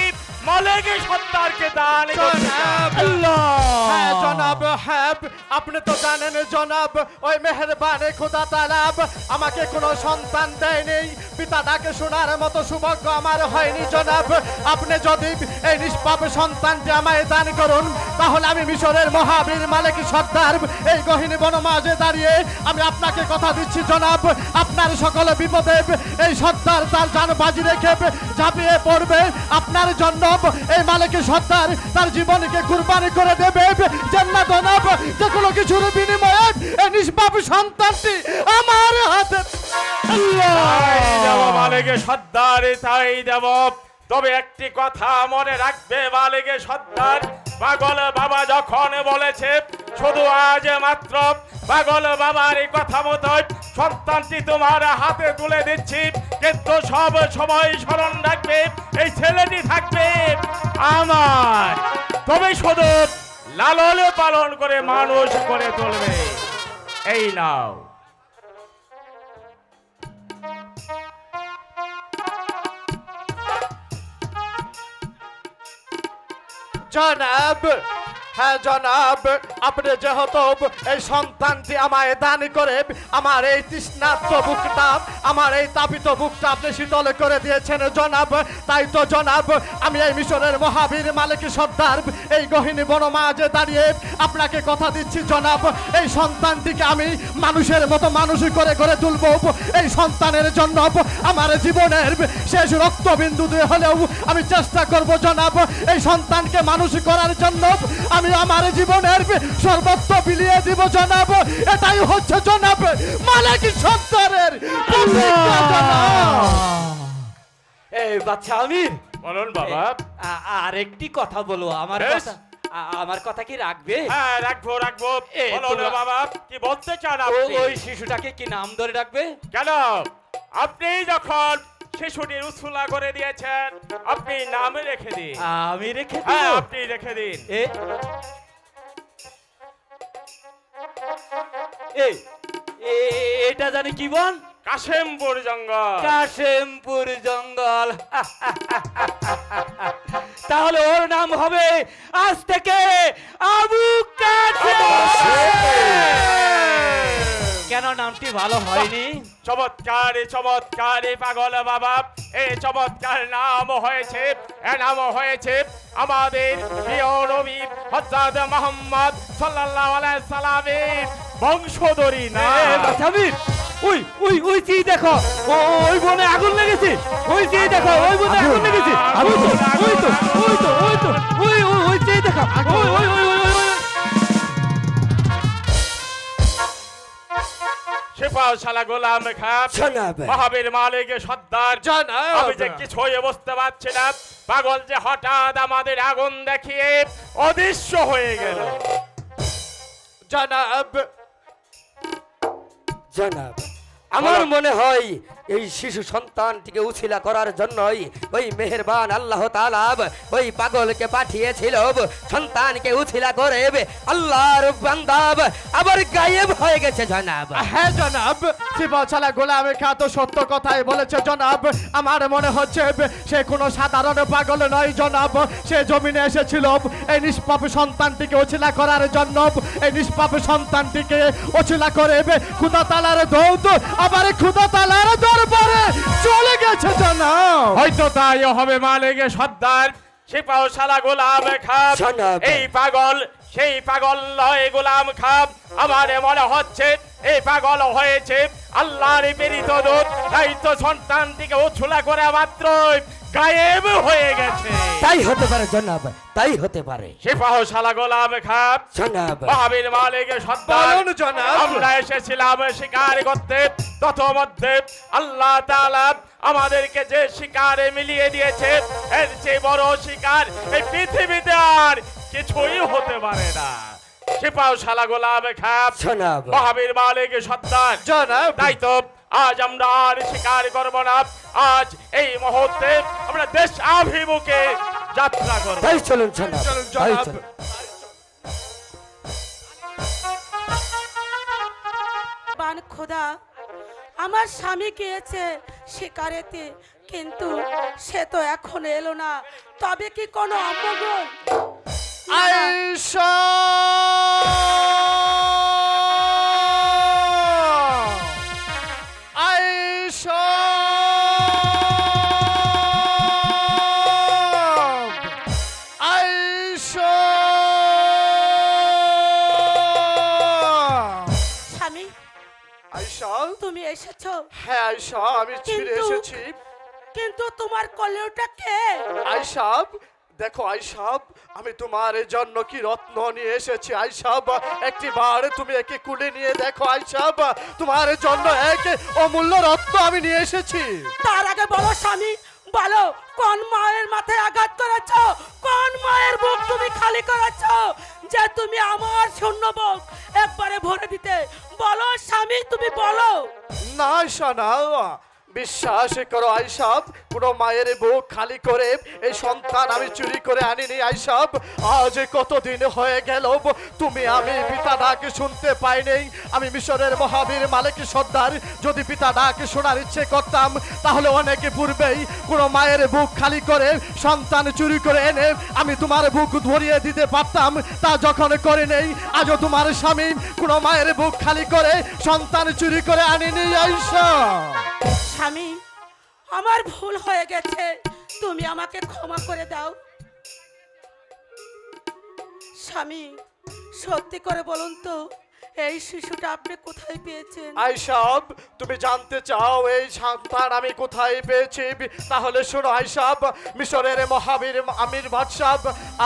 মালেকে সত্তারকে দান করতে চাই। হ্যাঁ জনাব, হ্যাঁ আপনি তো জানেন জনাব, ওই মেহেরবানে খোদা তাআলা আমাকে কোনো সন্তান দেয়নি, পিতা ডাকে শোনার মতো সৌভাগ্য আমার হয়নি জনাব। আপনি যদি এই নিষ্পাপ সন্তানটি আমায় দান করুন তাহলে আমি মিশরের মহাবীর মালিক সর্দার এই গহীন বনমাঝে দাঁড়িয়ে আমি আপনাকে কথা দিচ্ছি জনাব, আপনার সকল বিপদে এই সর্দার তার জান বাজি রেখে ঝাঁপিয়ে পড়বে আপনার জন্য। এই মালিক সর্দার তার জীবনকে কুরবানি করে দেবে জান্নাত জনাব, যে কোনো কিছুর বিনিময়ে এই নিষ্পাপ সন্তানটি আমার হাতে। তাই দেব মালিকে সর্দার, তাই দেব। তবে একটি কথা মনে রাখবে মালিকে সর্দার, পাগল বাবা যখন বলেছে শুধু আজ মাত্র পাগল বাবার এই কথা মতো সন্তানটি তোমার হাতে তুলে দিচ্ছি, কিন্তু সব সময় স্মরণ রাখবে এই ছেলেটি থাকবে আমার, তবে শুধু লালন পালন করে মানুষ করে তুলবে। এই নাও। জনাব, হ্যাঁ জনাব, আপনি যেহেতু এই সন্তানটি আমায় দান করে আমার এই তৃষ্ণার্ত বুকটা, আমার এই তাপিত বুকটা আপনি শীতল করে দিয়েছেন জনাব, তাই তো জনাব আমি এই মিশরের মহাবীর মালিক সর্দার এই গহীন বনমাঝে দাঁড়িয়ে আপনাকে কথা দিচ্ছি জনাব, এই সন্তানটিকে আমি মানুষের মতো মানুষ করে করে তুলব। এই সন্তানের জন্য আমার জীবনের শেষ রক্তবিন্দু দিয়ে হলেও আমি চেষ্টা করব জনাব, এই সন্তানকে মানুষ করার জন্য আমি আমার জীবনের সর্বত্র বিলিয়ে দিব জনাব। এটাই হচ্ছে জনাব মালিক সর্দারের প্রতিজ্ঞা জনাব। এই বাচ্চা আমির, বলুন বাবা। আর একটি কথা বলো, আমার বেশ। কথা আমার কথা কি রাখবে? হ্যাঁ রাখবো রাখবো। বলো না বাবা, কি বলতে চান ও- আপনি? ওই শিশুটাকে কি নাম ধরে রাখবে? কেন আপনি যখন শিশুটির উৎসুলা করে দিয়েছেন আপনি নাম রেখে দিন। আমি রেখে হ্যাঁ দেব? আপনি রেখে দিন। এটা জানি কি বন? কাশেমপুর জঙ্গল। কাশেমপুর জঙ্গল। তাহলে ওর নাম হবে আজ থেকে আবু কাশেম। কেন নামটি ভালো হয়নি? চমৎকার চমৎকার পাগল বাবা, এই চমৎকার নাম হয়েছে, এ নাম হয়েছে আমাদের প্রিয় নবী হযরত মুহাম্মদ সাল্লাল্লাহু আলাইহি সাল্লামের বংশধরী না। বাচ্চামির, ওই ওই ওই চেয়ে দেখো, ওই বনে আগুন লেগেছে, ওই চেয়ে দেখো, ওই বনে আগুন লেগেছে, ওই তো ওই তো ওই তো ওই তো ওই ওই ওই চেয়ে দেখো, ওই ওই ওই ওই ওই সিপাহশালা গোলাম খান জনাব মহাবীর মালিক সর্দার, জনাব। আমি যে কিছুই বুঝতে পারছি না, পাগল যে হঠাৎ আমাদের আগুন দেখিয়ে অদৃশ্য হয়ে গেল। জনাব, জনাব আমার মনে হয় এই শিশু সন্তানটিকে উছিলা করার জন্যই ওই মেহেরবান আল্লাহ তাআলা ওই পাগলকে পাঠিয়েছিল সন্তানকে উছিলা করে আল্লাহর বান্দা আবার গায়েব হয়ে গেছে জনাব। হ্যাঁ জনাব, শিবশালা গোলাম খা তো সত্য কথাই বলেছে জনাব। আমার মনে হচ্ছে সে কোনো সাধারণ পাগল নয় জনাব, সে জমিনে এসেছিল এই নিষ্পাপ সন্তানটিকে অছিলা করার জন্য। এই নিষ্পাপ সন্তানটিকে অছিলা করে খোদা তাআলার দৌত আবার খোদা তাআলার দরবারে চলে গেছে জনাব। হয়তো তাই হবে মালিক সর্দার। সিপাহশালা গোলাম খান জনাব। এই পাগল সেই পাগল নয় গোলাম খান, আমার মনে হচ্ছে এই পাগল হয়েছে আল্লাহর প্রেরিত দূত। তাই তো সন্তানটিকে উছলা করে মাত্র গায়েব হয়ে গেছে। তাই হতে পারে জনাব, তাই হতে পারে সিপাহ শালা গোলাম খাপ জনাব। মহাবীর মালিকের সন্তান বলুন জনাব। আমরা এসেছিলাম শিকার করতে, ততমধ্যে আল্লাহ তাআলা আমাদেরকে যে শিকারে মিলিয়ে দিয়েছে এর চেয়ে বড় শিকার এই পৃথিবীতে আর কিছুই হতে পারে না। সিপাহ শালা গোলাম খাপ জনাব। মহাবীর মালিকের সন্তান জনাব। তাই তো আজ আমরা আর শিকার করব না। আজ এই মুহূর্তে আমরা দেশ অভিমুখে যাত্রা করব। তাই চলুন জনাব, চলুন তাই জনাব। চলুন। বান খোদা, আমার স্বামী গিয়েছে শিকারেতে, কিন্তু সে তো এখন এলো না। তবে কি কোনো অমঙ্গল? আয়েশা আয়েশা আয়েশা স্বামী, আয়েশা তুমি এসেছো? হ্যাঁ আয়েশা, আমি ছিঁড়ে কিন্তু- এসেছি। কিন্তু তোমার কোলেটা কে? আইসাব দেখো আইসাব, আমি তোমার জন্য কি রত্ন নিয়ে এসেছি আইসাব। একটি বার তুমি একে কুলে নিয়ে দেখো আইসাব, তোমার জন্য এক অমূল্য রত্ন আমি নিয়ে এসেছি। তার আগে বলো স্বামী, বলো কোন মায়ের মাথায় আঘাত করেছ? কোন মায়ের বুক তুমি খালি করেছ যে তুমি আমার শূন্য বুক একবারে ভরে দিতে? বলো স্বামী, তুমি বলো। না আইসা না, বিশ্বাস করো আইসাব, কোনো মায়ের বুক খালি করে এই সন্তান আমি চুরি করে আনিনি আইসাব। আজ কতদিন হয়ে গেল তুমি আমি পিতা ডাক শুনতে পাইনি। আমি মিশরের মহাবীর মালিক সর্দার, যদি পিতা ডাক শোনার ইচ্ছে করতাম তাহলে অনেক পূর্বেই কোনো মায়ের বুক খালি করে সন্তান চুরি করে এনে আমি তোমার বুক ধরিয়ে দিতে পারতাম। তা যখন করে নেই, আজও তোমার স্বামী কোনো মায়ের বুক খালি করে সন্তান চুরি করে আনিনি আইসা। স্বামী, আমার ভুল হয়ে গেছে, তুমি আমাকে ক্ষমা করে দাও। স্বামী, সত্যি করে বলুন তো, এই শিশুটা আপনি কোথায় পেয়েছেন? আইসাব, তুমি জানতে চাও এই সন্তান আমি কোথায় পেয়েছি? তাহলে শোনো আইসাব, মিশরের মহাবীর আমির বাদশাহ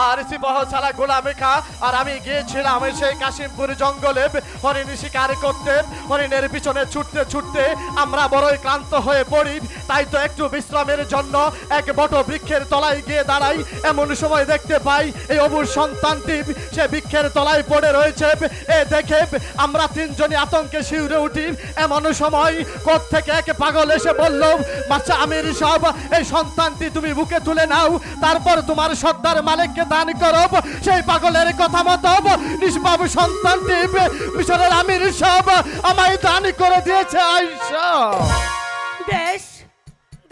আর সিপাহ সালা গোলামে খা আর আমি গিয়েছিলাম সেই কাশিমপুর জঙ্গলে হরিণ শিকার করতে। হরিণের পিছনে ছুটতে ছুটতে আমরা বড়ই ক্লান্ত হয়ে পড়ি। তাই তো একটু বিশ্রামের জন্য এক বট বৃক্ষের তলায় গিয়ে দাঁড়াই। এমন সময় দেখতে পাই এই অবুর সন্তানটি সে বৃক্ষের তলায় পড়ে রয়েছে। এ দেখে আমরা তিনজনই আতঙ্কে শিউরে উঠি। এমন সময় কোথ থেকে এক পাগল এসে বলল, বাচ্চা আমির সব, এই সন্তানটি তুমি বুকে তুলে নাও, তারপর তোমার সর্দার মালিককে দান করো। সেই পাগলের কথা মতো নিষ্পাপ সন্তানটি মিশরের আমির সব আমায় দান করে দিয়েছে আয়েশা। বেশ,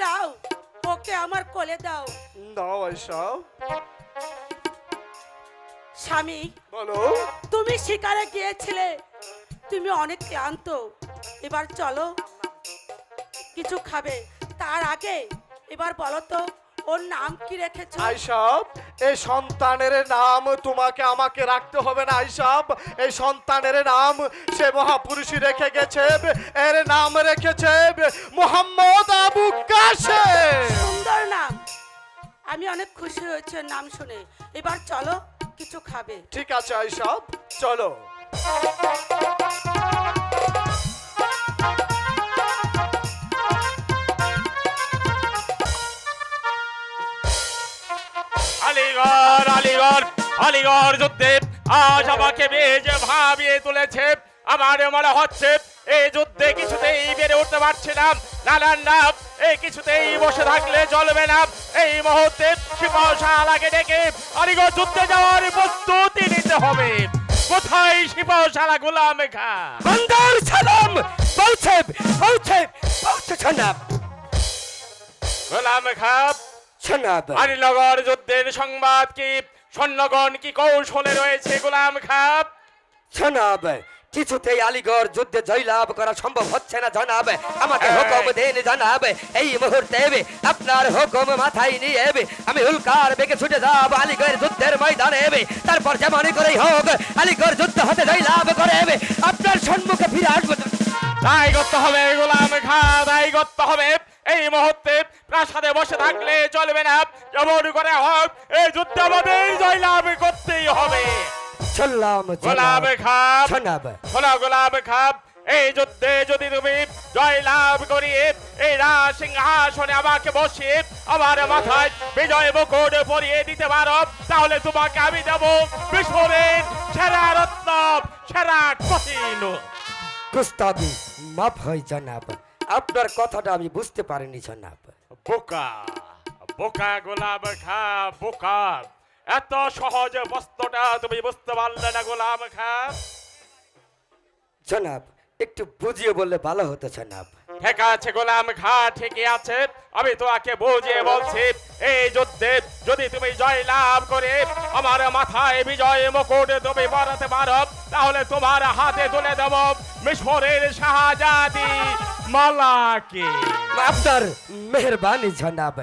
দাও, ওকে আমার কোলে দাও। দাও আয়েশা। স্বামী, বলো। তুমি শিকারে গিয়েছিলে, তুমি অনেক ক্লান্ত, এবার চলো কিছু খাবে। তার আগে এবার বলো তো, ওর নাম কি রেখেছো? আইসাব, এই সন্তানের নাম তোমাকে আমাকে রাখতে হবে না আইসাব। এই সন্তানের নাম সে মহাপুরুষই রেখে গেছে। এর নাম রেখেছে মোহাম্মদ আবু কাসেম। সুন্দর নাম, আমি অনেক খুশি হয়েছে নাম শুনে। এবার চলো কিছু খাবে। ঠিক আছে আইসাব, চলো। আলিগড় আলিগড় আলিগড় যুদ্ধে আজ আমাকে বেশ ভাবিয়ে তুলেছে। আমার মনে হচ্ছে এই যুদ্ধে কিছুতেই বেড়ে উঠতে পারছি না। না না না, এই কিছুতেই বসে থাকলে চলবে না। এই মুহূর্তে সিপাহ শালাকে ডেকে আলিগড় যুদ্ধে যাওয়ার প্রস্তুতি নিতে হবে। কোথায় সিপাহ শালা গোলাম খা? বন্দর সালাম, পৌঁছে পৌঁছে পৌঁছে জনাব। গোলাম খা, জনাব, আলীনগর যুদ্ধের সংবাদ কি? সৈন্যগণ কি কৌশলে রয়েছে গোলাম খাপ? জনাব, কিছুতেই আলীগড় যুদ্ধে জয়লাভ করা সম্ভব হচ্ছে না জনাব। আমাকে হুকুম দেন জনাব, এই মুহূর্তে আপনার হুকুম মাথায় নিয়ে আমি হুলকার বেগে ছুটে যাব আলীগড় যুদ্ধের ময়দানে। তারপর যেমন করেই হোক আলীগড় যুদ্ধ হতে জয়লাভ করে আপনার সম্মুখে ফিরে আসবো। তাই করতে হবে গোলাম খা, তাই করতে হবে। এই মুহূর্তে প্রাসাদে বসে থাকলে চলবে না, যেমন করে হোক এই যুদ্ধে আমাদের জয়লাভ করতেই হবে। চললাম গোলাম খাপ, জনাব। শোনো গোলাম খাপ, এই যুদ্ধে যদি তুমি জয়লাভ করিয়ে এই রাজ সিংহাসনে আমাকে বসিয়ে আমার মাথায় বিজয় মুকুট পরিয়ে দিতে পারো, তাহলে তোমাকে আমি দেব বিশ্বরের সেরা রত্ন, সেরা কঠিন। গুস্তাবি মাফ হয় জনাব, আপনার কথাটা আমি বুঝতে পারিনি জনাব। বোকা বোকা গোলাম খাপ, বোকা। এত সহজ বস্তুটা তুমি বুঝতে পারলে না গোলাম খাপ? জনাব একটু বুঝিয়ে বললে ভালো হতো জনাব। ঠিক আছে গোলাম খা, ঠিকই আছে, আমি তোমাকে বুঝিয়ে বলছি। এই যুদ্ধে যদি তুমি জয় লাভ করে আমার মাথায় বিজয় মুকুট তুমি পরাতে পারো, তাহলে তোমার হাতে তুলে দেব মিশরের শাহজাদি মালাকে। আপনার মেহরবানি জনাব,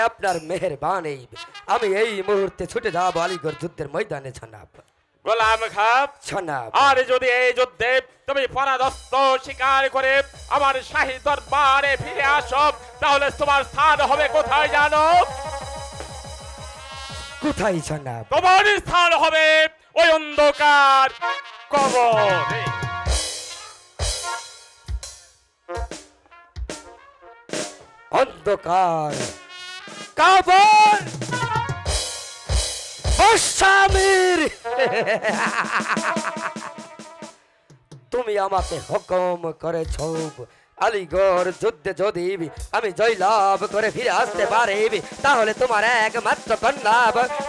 আপনার মেহরবানি। আমি এই মুহূর্তে ছুটে যাবো আলিগড় যুদ্ধের ময়দানে জনাব। গোলাম খাপ জনাব আর যদি এই যুদ্ধে তুমি পরাদস্ত স্বীকার করে আমার শাহী দরবারে ফিরে আসো, তাহলে তোমার স্থান হবে কোথায় জানো? কোথায় জনাব? তোমার স্থান হবে ওই অন্ধকার কবরে। অন্ধকার কবর স্বামীর। তুমি আমাকে হুকুম করেছ আলিগড় যুদ্ধে যদি আমি জয়লাভ করে ফিরে আসতে পারি, তাহলে তোমার একমাত্র কন্যা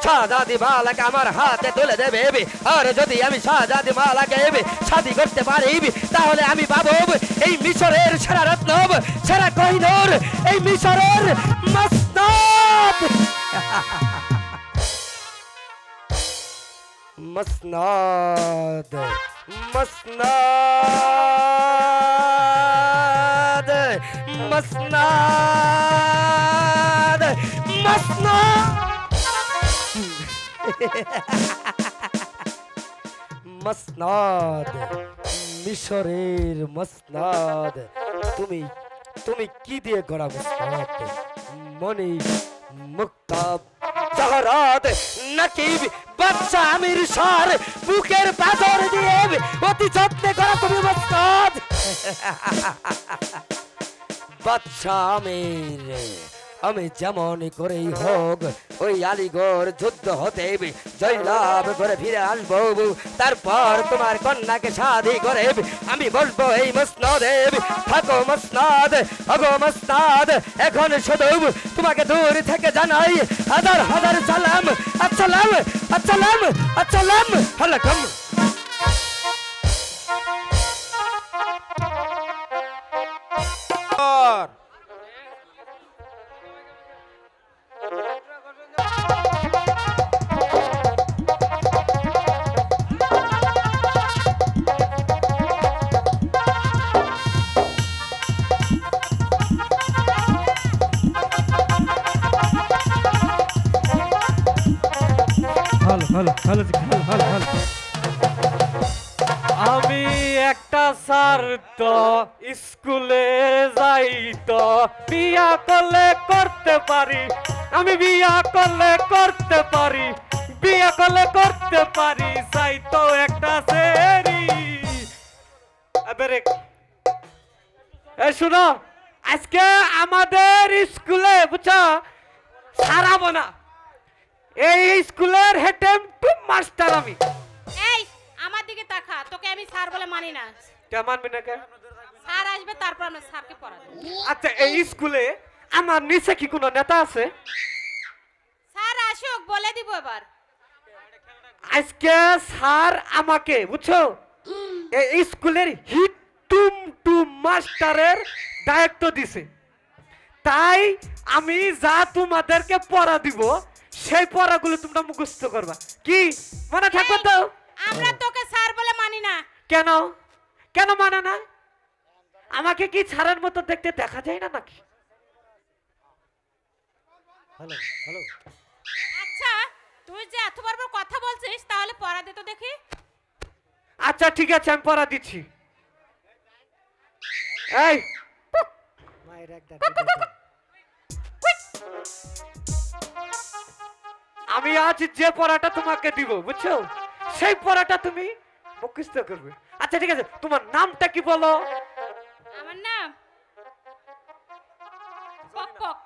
শাহজাদি মালাকে আমার হাতে তুলে দেবে। আর যদি আমি শাহজাদি মালাকে শাদী করতে পারি, তাহলে আমি পাবো এই মিশরের সেরা রত্ন, সেরা কোহিনূর, এই মিশরের মসনদ। মসনদ মসনদ মসনদ মসনদ মসনদ, মিশরের মসনদ। তুমি তুমি কি দিয়ে গড়া মসনদ? মনি মুক্তাব জহরাত নকিব বাদশা আমির শার বুকের পাথর দিয়ে অতি যত্নে করা তুমি মসনদ। বাদশা আমির, আমি যেমন করেই হোক ওই আলিগড় যুদ্ধ হতে জয়লাভ করে ফিরে আসবো, তারপর তোমার কন্যাকে শাদী করে আমি বলবো এই মসনদে থাকো মসনদ। আগো মসনদ, এখন শুধু তোমাকে দূর থেকে জানাই হাজার হাজার সালাম। আসসালাম আসসালাম আসসালাম আলাইকুম। আমি একটা স্যার তো স্কুলে যাই তো বিয়া করলে করতে পারি, আমি বিয়া করলে করতে পারি, বিয়া করলে করতে পারি, চাই তো একটা সেরি। এই শুনো, আজকে আমাদের স্কুলে বুঝছো সারাবো না, এই স্কুলের হেড মাস্টার আমি। এই আমার দিকে তাকা, তোকে আমি স্যার বলে মানি না। কে মানবি না কে? স্যার আসবে তারপর আমরা স্যারকে পড়াবো। আচ্ছা এই স্কুলে আমার নিচে কি কোনো নেতা আছে? স্যার আসুক বলে দিব এবার। আজকে স্যার আমাকে বুঝছো এই স্কুলের হিট টুম টুম মাস্টারের দায়িত্ব দিছে, তাই আমি যা তোমাদেরকে পড়া দিব সেই পড়াগুলো তোমরা মুখস্থ করবা। কি মনে থাকবে তো? আমরা তোকে স্যার বলে মানি না। কেন কেন মানে না? আমাকে কি ছাড়ার মতো দেখতে দেখা যায় না নাকি? আচ্ছা তুই যে এত বারবার কথা বলছিস, তাহলে পড়া দে তো দেখি। আচ্ছা ঠিক আছে আমি পড়া দিচ্ছি। এই আমি আজ যে পড়াটা তোমাকে দিব বুঝছো, সেই পড়াটা তুমি মুখস্থ করবে। আচ্ছা ঠিক আছে, তোমার নামটা কি বলো? আমার নাম পক পক।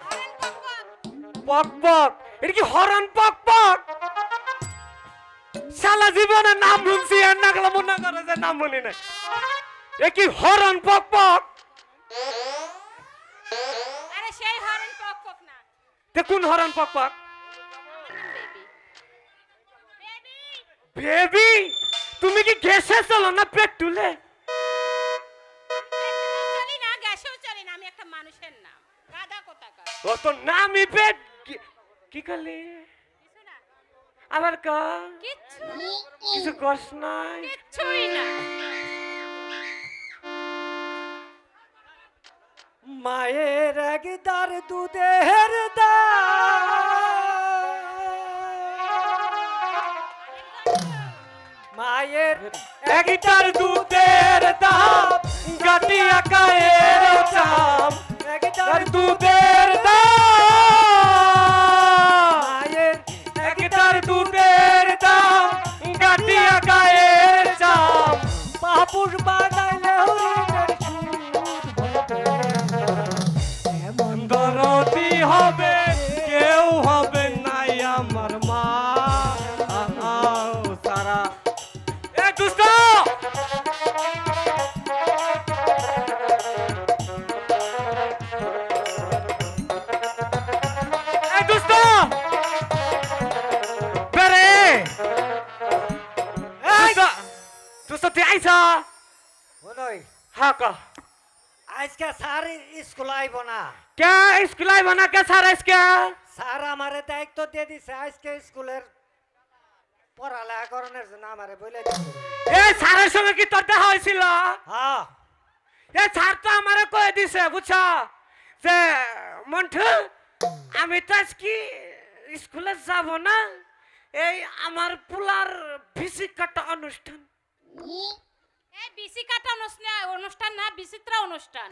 হরেন পক পক। পক পক, এটা কি হরন পক পক? সালা জীবনে নাম শুনছি আর নাগলা মনে করে যে নাম বলি না। এ কি হরন পক পক? আরে সেই হরেন পক পক না। তে কোন হরন পক পক? আমার নাম বেবি। বেবি। বেবি, তুমি কি গ্যাসে চলো না পেট্রোলে? চলি না, গ্যাসেও চলি না, আমি একটা মানুষের নাম। গাদা কোথাকার। ও তো নামই পেট কি করলি? কিছু না। আবার কা কিচ্ছু। কিছু কষ্ট নাই। কিচ্ছুই না। মায়ের একদার দুধের মায়ের একটার দুধের দাম গাটিয়া কায়ের চাম, একটার দুধের দাম মায়ের একটার দুধের দাম গাটিয়া কায়ের চাম। পাপুর বানাইলে এমন দরদি হবে কেউ হবে নাই আমার মা সারা। এ দুষ্ট, এ দুষ্ট বেরে, দুষ্ট তুই আইসা? হ্যাঁ কা আজকে স্যার স্কুল আইব না। क्या स्कूल आई बना के सारा इसके? স্যার আমারে দায়িত্ব দিয়ে দিছে আজকে স্কুলের পড়ালেখা করানোর জন্য আমারে বলে দিছে। এ স্যারের সঙ্গে কি তোর দেখা হয়েছিল? হ্যাঁ এ স্যার তো আমারে কয়ে দিছে বুঝছো যে মন্টু আমি তো আজকে স্কুলে যাব না, এই আমার পুলার ভিসি কাটা অনুষ্ঠান। এই বিসি কাটা অনুষ্ঠান না, বিচিত্রা অনুষ্ঠান।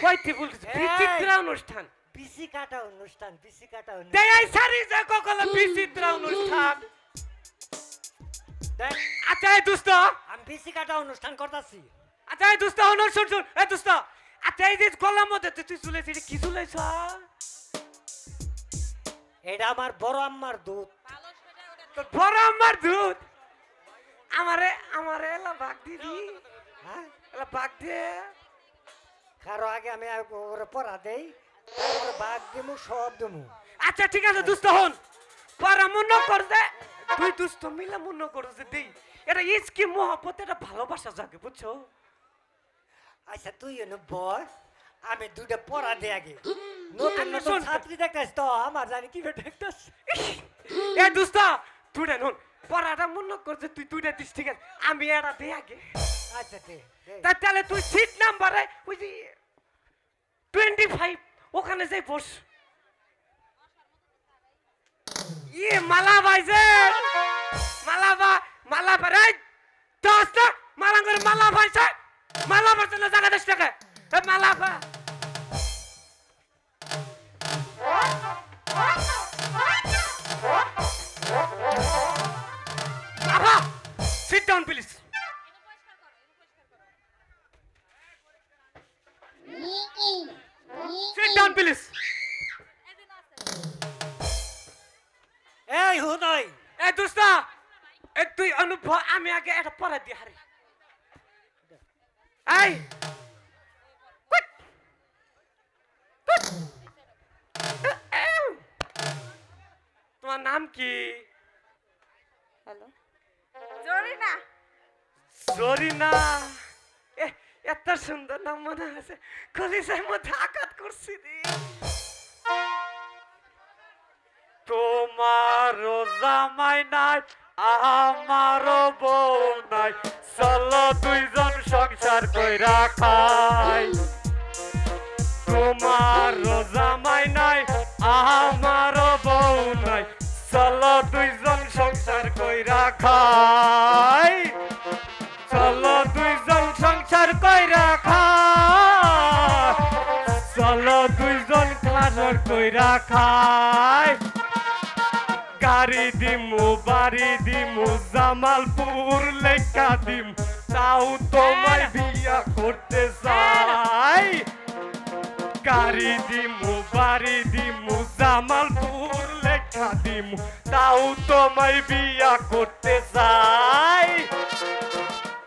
কইতে বলছিস বিচিত্রা অনুষ্ঠান? বিসি কাটা অনুষ্ঠান, বিসি কাটা অনুষ্ঠান। দেই এই সারি যে কখনো বিচিত্রা অনুষ্ঠান। দেখ আচ্ছা এই দোস্ত, আমি বিসি কাটা অনুষ্ঠান করতেছি। আচ্ছা এই দোস্ত শুন শুন শুন, এই দোস্ত আচ্ছা এই যে গলার মধ্যে তুই চুলেছিস কি চুলেছ? এটা আমার বড় আম্মার দুধ। তোর বড় আম্মার দুধ? আমারে আমারে এলা বাগ দিবি? হ্যাঁ এলা বাগ দে। কারো আগে আমি ওরে পড়া দেই, তারপরে বাদ দিমু সব দিমু। আচ্ছা ঠিক আছে দোস্ত হন, পরা মনে কর দে তুই দোস্ত মিলে মনে কর যে দেই এটা ইসকি মোহব্বত, এটা ভালোবাসা জাগে বুঝছো? আচ্ছা তুই এনে বস, আমি দুইটা পড়া দে আগে। নতুন নতুন শোন। ছাত্রী দেখতাস তো আমার জানি কি দেখতাস। এ দোস্ত তুইটা নন পড়াটা মনে কর যে তুই দুইটা দিস ঠিক আছে, আমি এটা দে আগে। আচ্ছা দে দে। তাহলে তুই সিট নাম্বারে ওই যে 25 ওখানে যাই বস। ইয়ে মালাবা যে মালাবা মালাবা রে দোস্ত মালাঙ্গর মালাবা আছে, মালাবা চলে জায়গা 10 টাকা। এ মালাবা বাবা sit down please. Sit down, please. এই হুদয় এ দোস্তা এ তুই অনুভব আমি আগে এটা পড়া দি হারি। এই কুট, কুট। তোমার নাম কি? হ্যালো জরিনা। জরিনা, এত সুন্দর নাম মনে আছে, কলিজার মধ্যে আঘাত করছি রে। তোমারও জামাই নাই আমারও বউ নাই, চলো দুইজন সংসার কইরা খাই। তোমারও জামাই নাই আমারও বউ নাই, চলো দুইজন সংসার কইরা খাই। চলো দুইজন সংসার কইরা খাই, চলো দুইজন কইরা খায় গাড়ি দিমু বাড়ি দিমু জামালপুর লেখা দিম তাও তোমায় বিয়া করতে চাই গাড়ি দিমু বাড়ি দিমু জামালপুর লেখা দিমু তাও তোমায় বিয়া করতে চাই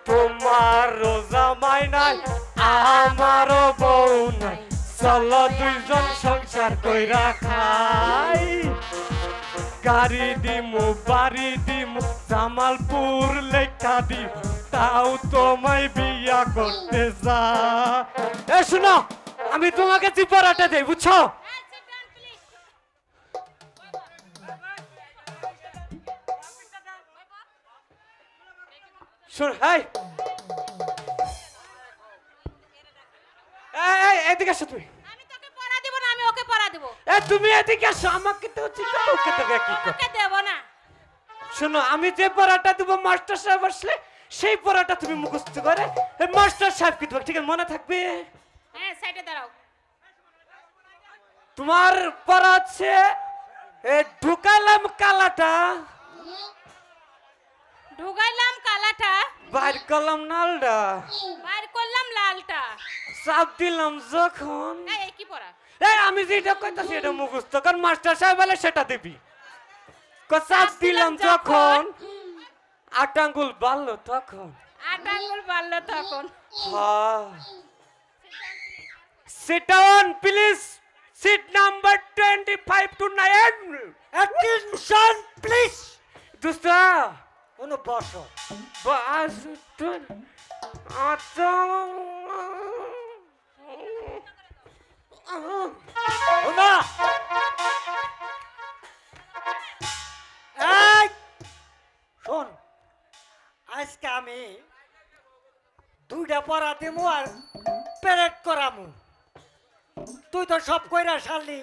তোমারও জামাই নাই আমারও বউ নাই চলো দুইজন সংসার কইরা খাই গাড়ি দিমু বাড়ি দিমু জামালপুর লেখা দিমু তাও তোমায় বিয়া করতে চাই এ শোনো আমি তোমাকে চিপরাটা দেই বুঝছো শোন এই এদিকে আসো তুমি আমি তোকে পড়া দেব না আমি ওকে পড়া দেব তুমি এদিকে আসো আমাকে তো চিন্তা ওকে তো কি ওকে দেব না শোনো আমি যে পড়াটা দেব মাস্টার সাহেব আসলে সেই পড়াটা তুমি মুখস্থ করে মাস্টার সাহেব কি তোমার ঠিক মনে থাকবে হ্যাঁ সাইডে দাঁড়াও তোমার পড়া আছে ঢুকাইলাম কালাটা ঢুকাইলাম কালাটা বাইর করলাম নালটা বাইর করলাম লালটা চাপ দিলাম যখন এই কি পড়া আমি যেটা কইতাছি এটা মুখস্থ কারণ মাস্টার সাহেব বলে সেটা দিবি চাপ দিলাম যখন 8 আঙ্গুল বাড়লো তখন 8 আঙ্গুল বাড়লো তখন Sit down, please. Seat number 25 to 9. Attention, please. Dosta. Ono boso. Bas. Ona. এই শোন আজকে আমি 2টা পড়া দিমু আর প্যারেড করামু তুই তো সব কইরা শালি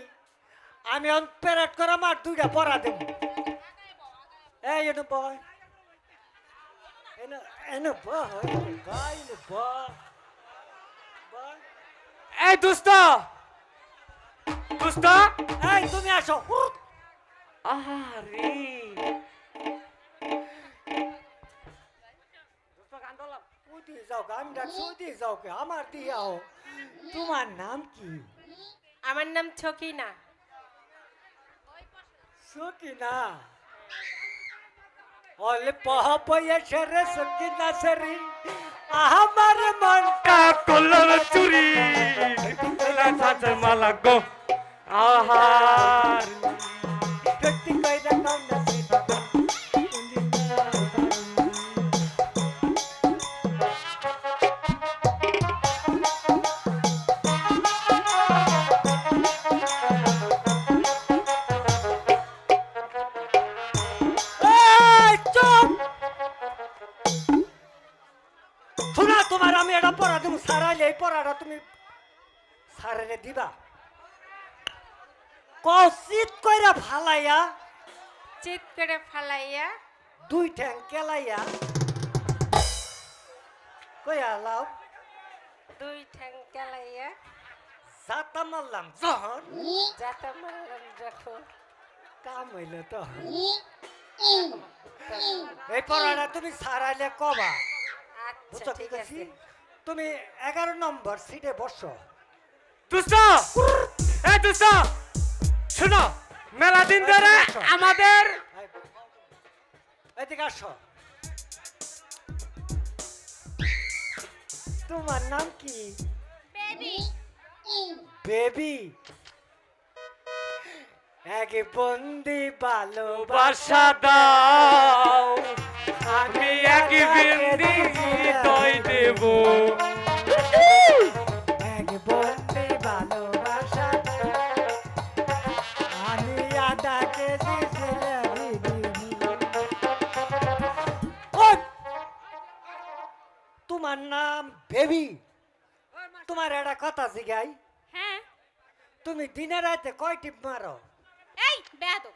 আমি অন প্যারেড করাম আর 2টা পড়া দিমু এই এনো বয় এনো বয় এই দোস্তা এই তুমি আসো আরে উদি যাও গানটা সুদি যাও কে আমার দিয়াও তোমার নাম কি আমার নাম ছকিনা সকিনা ওলে পহপয়ে সেরে সকিনা সেরি আমার মনটা কলর চুরি লাসাতে মালা গো আহার ব্যক্তি কইরা কাম না তোমার আমি এটা পড়া দেবো সারাইলে এই পড়াটা তুমি সারাইলে দিবা কচিত কইরা ফালাইয়া চিত করে ফালাইয়া 2 ঠ্যাং কেলাইয়া কইয়া লাও 2 ঠ্যাং কেলাইয়া জাতা মারলাম যখন যাতা মারলাম যখন কাম হইল তো এই পড়াটা তুমি সারাইলে কবা আচ্ছা ঠিক আছে তুমি 11 নম্বর সিটে বসো দোস্তা এই দোস্তা শোনো মেলা দিন ধরে আমাদের এদিকে আসো তোমার নাম কি বেবি বেবি এক বন্দি ভালোবাসা দাও আমি এক বিন্দি দই দেব এক বন্দি ভালোবাসা আমি আধা কেজি জিলাপি দিব। ওই! তোমার নাম বেবি তোমার একটা কথা জিগাই হ্যাঁ তুমি দিনে রাতে কয় টিপ মারো এই বেয়াদব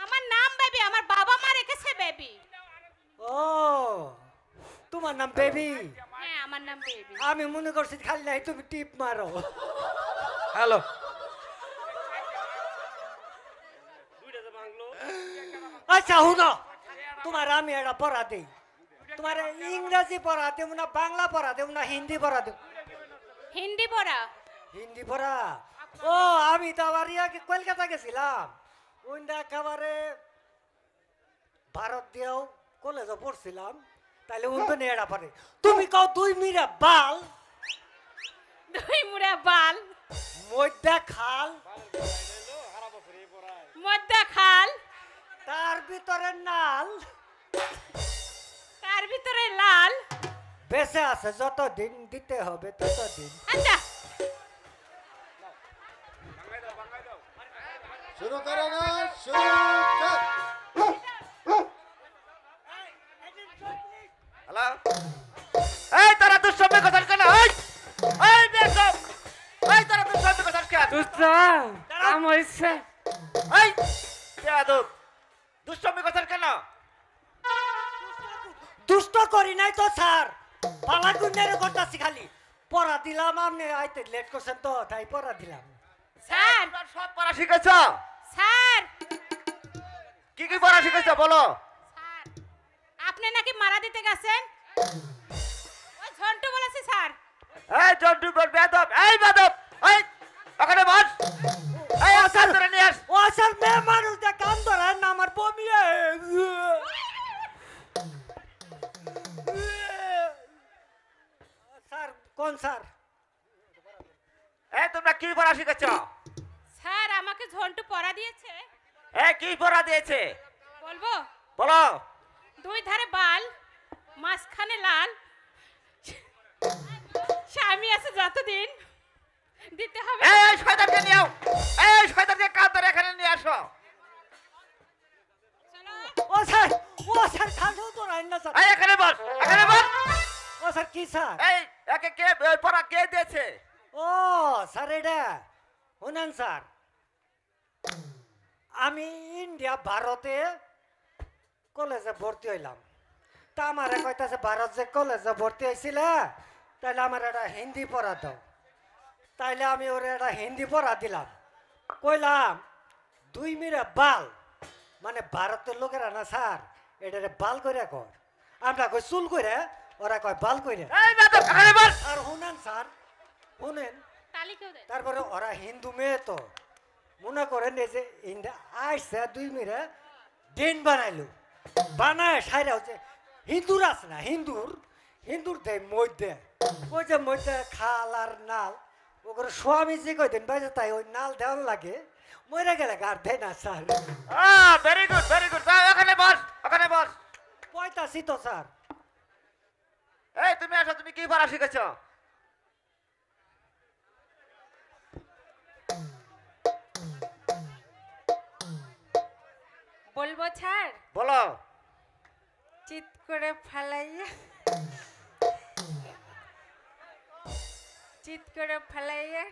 আমার নাম বেবি আমার বাবা মা রেখেছে বেবি ও তোমার নাম বেবি হ্যাঁ আমার নাম বেবি আমি মনে করছি খালি নাই তুমি টিপ মারো হ্যালো আচ্ছা শুনো, তোমার আমি এটা পড়া দিই। তোমার ইংরেজি পড়া দেব না, বাংলা পড়া দেব না, হিন্দি পড়া দেব? হিন্দি পড়া। হিন্দি পড়া? ও আমি তো আবার কলকাতা গেছিলাম, ওইটা একেবারে ভারত দিয়েও কলেজে পড়ছিলাম, তাইলে উনতো নিয়ে এটা পারে। তুমি কও 2 মিরা বাল, 2 মুড়া বাল, মধ্যে খাল, মধ্যে খাল, তার ভিতরে নাল, তার ভিতরে লাল। বেঁচে আছে যতদিন দিতে হবে ততদিন। আচ্ছা শুরু করো না, শুরু কর। হ্যালো এই তোরা দুঃসম্পে কথা কেন? এই বেসব এই তোরা দুঃসম্পে কথা কেন? দুস্তা কাম হইছে। এই বেয়াদব দুঃসম্পে কথা কেন? দুষ্ট করি নাই তো স্যার, পালা গুন্ডারে করতেছি খালি। পড়া দিলাম, আপনি আইতে লেট করছেন তো তাই পড়া দিলাম। স্যার, তোরা সব পড়া শিখেছ? স্যার, কি কি পড়া শিখেছ বলো? স্যার আপনি নাকি মারা দিতে গেছেন? ওই ঝন্টু বলেছে স্যার। এই জন্টু বেয়াদব, এই বেয়াদব, এই ওখানে বস। এই আসার ধরে নিয়ে আস। ও স্যার মেয়ে মানুষ দিয়ে কাম ধরেন না, আমার বমি স্যার। কোন স্যার? এই তোমরা কি পড়া শিখেছ? স্যার আমাকে ঝন্টু পড়া দিয়েছে। এই কি পড়া দিয়েছে বলবো? বলো। 2 ধারে বাল, মাঝখানে লাল, স্বামী আছে যতদিন দিতে হবে। এই শয়তানকে নিয়ে আও, এই শয়তানকে কান ধরে এখানে নিয়ে আসো। ও স্যার খালি তো রাইন না স্যার। এই এখানে বস, এখানে বস। ও স্যার কি স্যার? এই একে কে পড়া কে দিয়েছে? ও স্যার এটা শুনেন স্যার, আমি ইন্ডিয়া ভারতে কলেজে ভর্তি হইলাম, তা আমার কইতাছে ভারত যে কলেজে ভর্তি হয়েছিল তাইলে আমার একটা হিন্দি পড়া দাও। তাইলে আমি ওর একটা হিন্দি পড়া দিলাম, কইলাম 2 মিরা বাল, মানে ভারতের লোকেরা না স্যার এটারে বাল করে কর, আমরা কই চুল করে, ওরা কয় বাল করে। এই বেয়াদব এখানে বস। আর শুনেন স্যার, শুনেন, তালি কেউ দেয়? তারপরে ওরা হিন্দু মেয়ে তো মনে করেন এই যে ইন্ডিয়া আইসে 2 মিরে দিন বানাইলো, বানায় সাইরা হচ্ছে হিন্দুর আছে না, হিন্দুর দেয় মধ্যে, ওই যে মধ্যে খাল আর নাল, ওগুলো স্বামী যে কই দিন বাইরে তাই ওই নাল দেওয়ার লাগে, মরে গেলে আর দেয় না sir. Very good very good. এখানে বস, এখানে বস। পয়তাছি তো স্যার। এই তুমি আসো, তুমি কি পড়া শিখেছ? বলবো স্যার? বলো। চিৎ করে ফেলাইয়া, চিৎ করে ফেলাইয়া।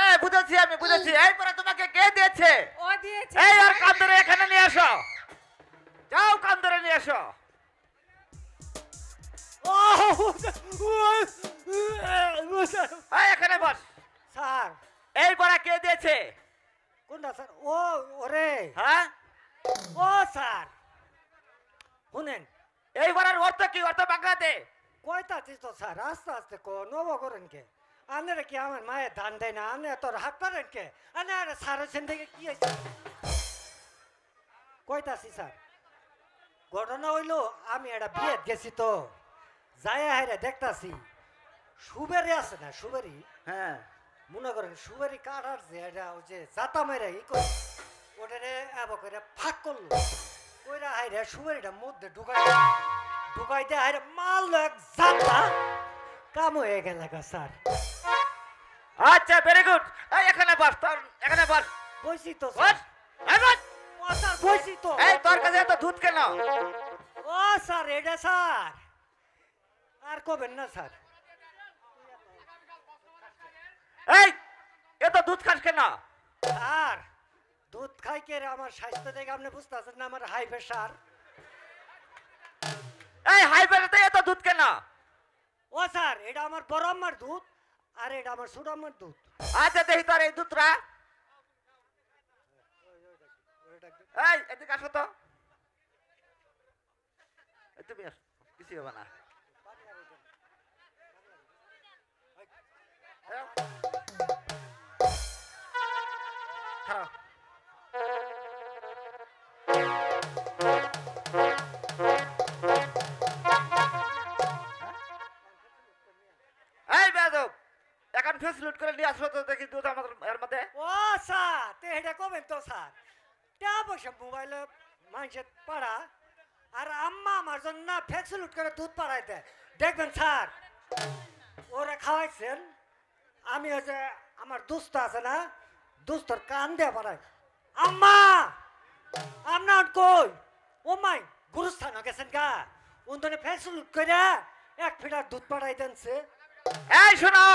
এই বুঝেছি, আমি বুঝেছি। এই পড়া তোমাকে কে দিয়েছে? ও দিয়েছে। এই আর কান ধরে এখানে নিয়ে আসো, যাও কান ধরে নিয়ে আসো। এই এখানে বস। স্যার এই পড়া কে দিয়েছে? কোনটা স্যার? ও ওরে, হ্যাঁ ও স্যার শুনেন, এই পড়ার অর্থ কি? অর্থ বাংলাতে কয়তাছি তো স্যার, আস্তে আস্তে নব করেন কে? আনের কি আমার মায়ের ধান দেয় না? আনে তোর হাত পারেন কে? আনে আর স্যার সেন থেকে কি হয়েছে কয়তাছি স্যার। ঘটনা হইলো আমি একটা বিয়ে গেছি তো, যাই হাইরে দেখতাছি সুবেরি আছে না, সুবেরি, হ্যাঁ মনে করেন সুবেরি কাটার যে এটা ওই যে জাতা মেরে ই করে ওটারে এব করে ফাঁক করলো, ওইটা হাইরে সুবেরিটা মধ্যে ঢুকাই দিয়ে হাইরে মারলো এক জাতা, কাম হয়ে গেল গা স্যার। আচ্ছা ভেরি গুড। এই এখানে বস, তোর এখানে বস। বইছি তো বস। স্যার। এই বস। ও স্যার বইছি তো। এই তোর কাছে এত দুধ কেন? ও স্যার এটা স্যার আর কবেন না স্যার। এই এত দুধ খাস কেন? স্যার দুধ খাই কে রে, আমার স্বাস্থ্য দেখে আপনি বুঝতে পারছেন না আমার হাই প্রেশার। এই হাই প্রেসারতে এত দুধ কেন? ও স্যার এটা আমার বড় আম্মার দুধ, আরে এটা আমার সুরামের দুধ। আচ্ছা দেখি তোর এই দুধটা। এই এদিকে আসো তো। তুমি আসো, কিছু হবে না। খারাপ এই বেয়াদব, এখন ফেস লুট করে নিয়ে আসো তো দেখি দুধ আমাদের এর মধ্যে। ও স্যার তে এটা কবেন তো স্যার টাকা পয়সা মোবাইলে মানুষের পাড়া আর আম্মা আমার জন্য না ফ্যাক্সিলুট করে দুধ পাড়াই দেয় দেখবেন স্যার ওরা খাওয়াইছেন আমি ওই যে আমার দুস্থ আছে না দুস্থর কান দিয়ে পাড়াই আম্মা আপনার কই ও মাই গুরুস্থান গেছেন গা উন্তনে ফ্যাক্সিলুট করে 1 ফিটার দুধ পাড়াই দেনছে। এই শোনো,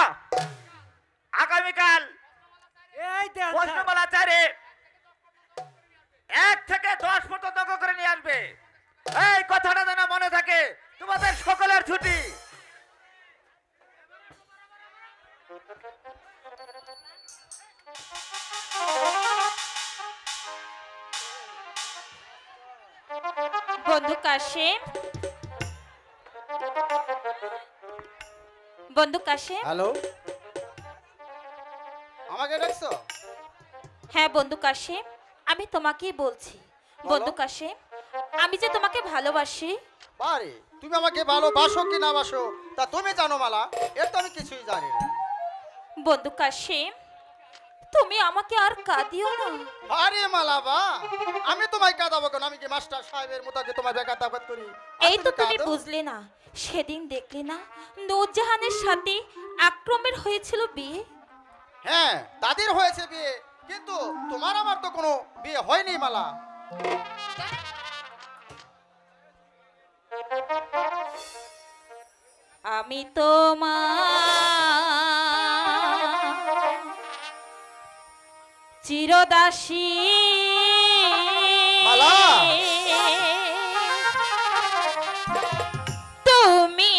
আগামীকাল এই দেন প্রশ্নমালা 4-এ 1 থেকে 10 পর্যন্ত অঙ্ক করে নিয়ে আসবে। এই কথাটা যেন মনে থাকে, তোমাদের সকলের ছুটি। বন্ধু কাশেম, বন্ধু কাশেম। হ্যালো, আমাকে ডাকছো? হ্যাঁ বন্ধু কাশেম, আমি তোমাকেই বলছি। বন্ধু কাশেম, আমি যে তোমাকে ভালোবাসি। বারে, তুমি আমাকে ভালোবাসো কি না বাসো তা তুমি জানো মালা, এর তো আমি কিছুই জানি না। বন্ধু কাশেম, তুমি আমাকে আর কাঁদিও না। আরে মালা বা, আমি তোমায় কাঁদাবো কেন? আমি কি মাস্টার সাহেবের মতো কি তোমায় বেকাতাবাদ করি? এই তো তুমি বুঝলে না, সেদিন দেখলে না নূরজাহানের সাথে আকরমের হয়েছিল বিয়ে। হ্যাঁ, তাদের হয়েছে বিয়ে, কিন্তু তোমার আমার তো কোনো বিয়ে হয়নি মালা। আমি তোমার চিরদাসী মালা। তুমি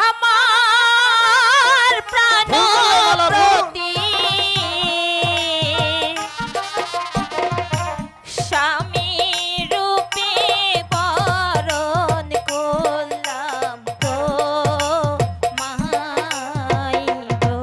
আমার প্রাণ প্রতি স্বামী রূপে বরণ করলাম তো মাই গো।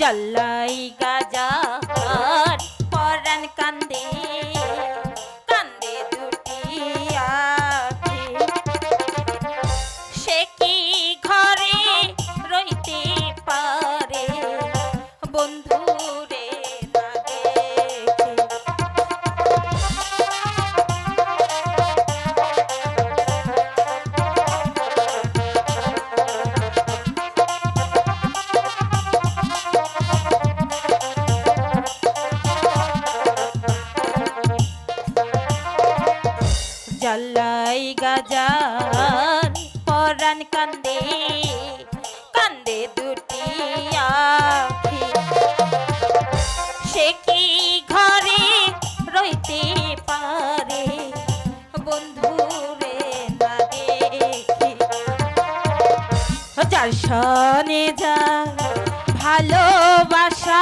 জল্লাই গাজার পরাণ কান্দে কান্দে দুটি আঁখি সে কি ঘরে রইতে পারে বন্ধুরে না দেখে জল্লাই গাজার পরাণ কান্দে কান্দে দুটি আঁখি সে কি ঘরে রইতে পারে বন্ধুরে না দেখে যার সনে যা ভালোবাসা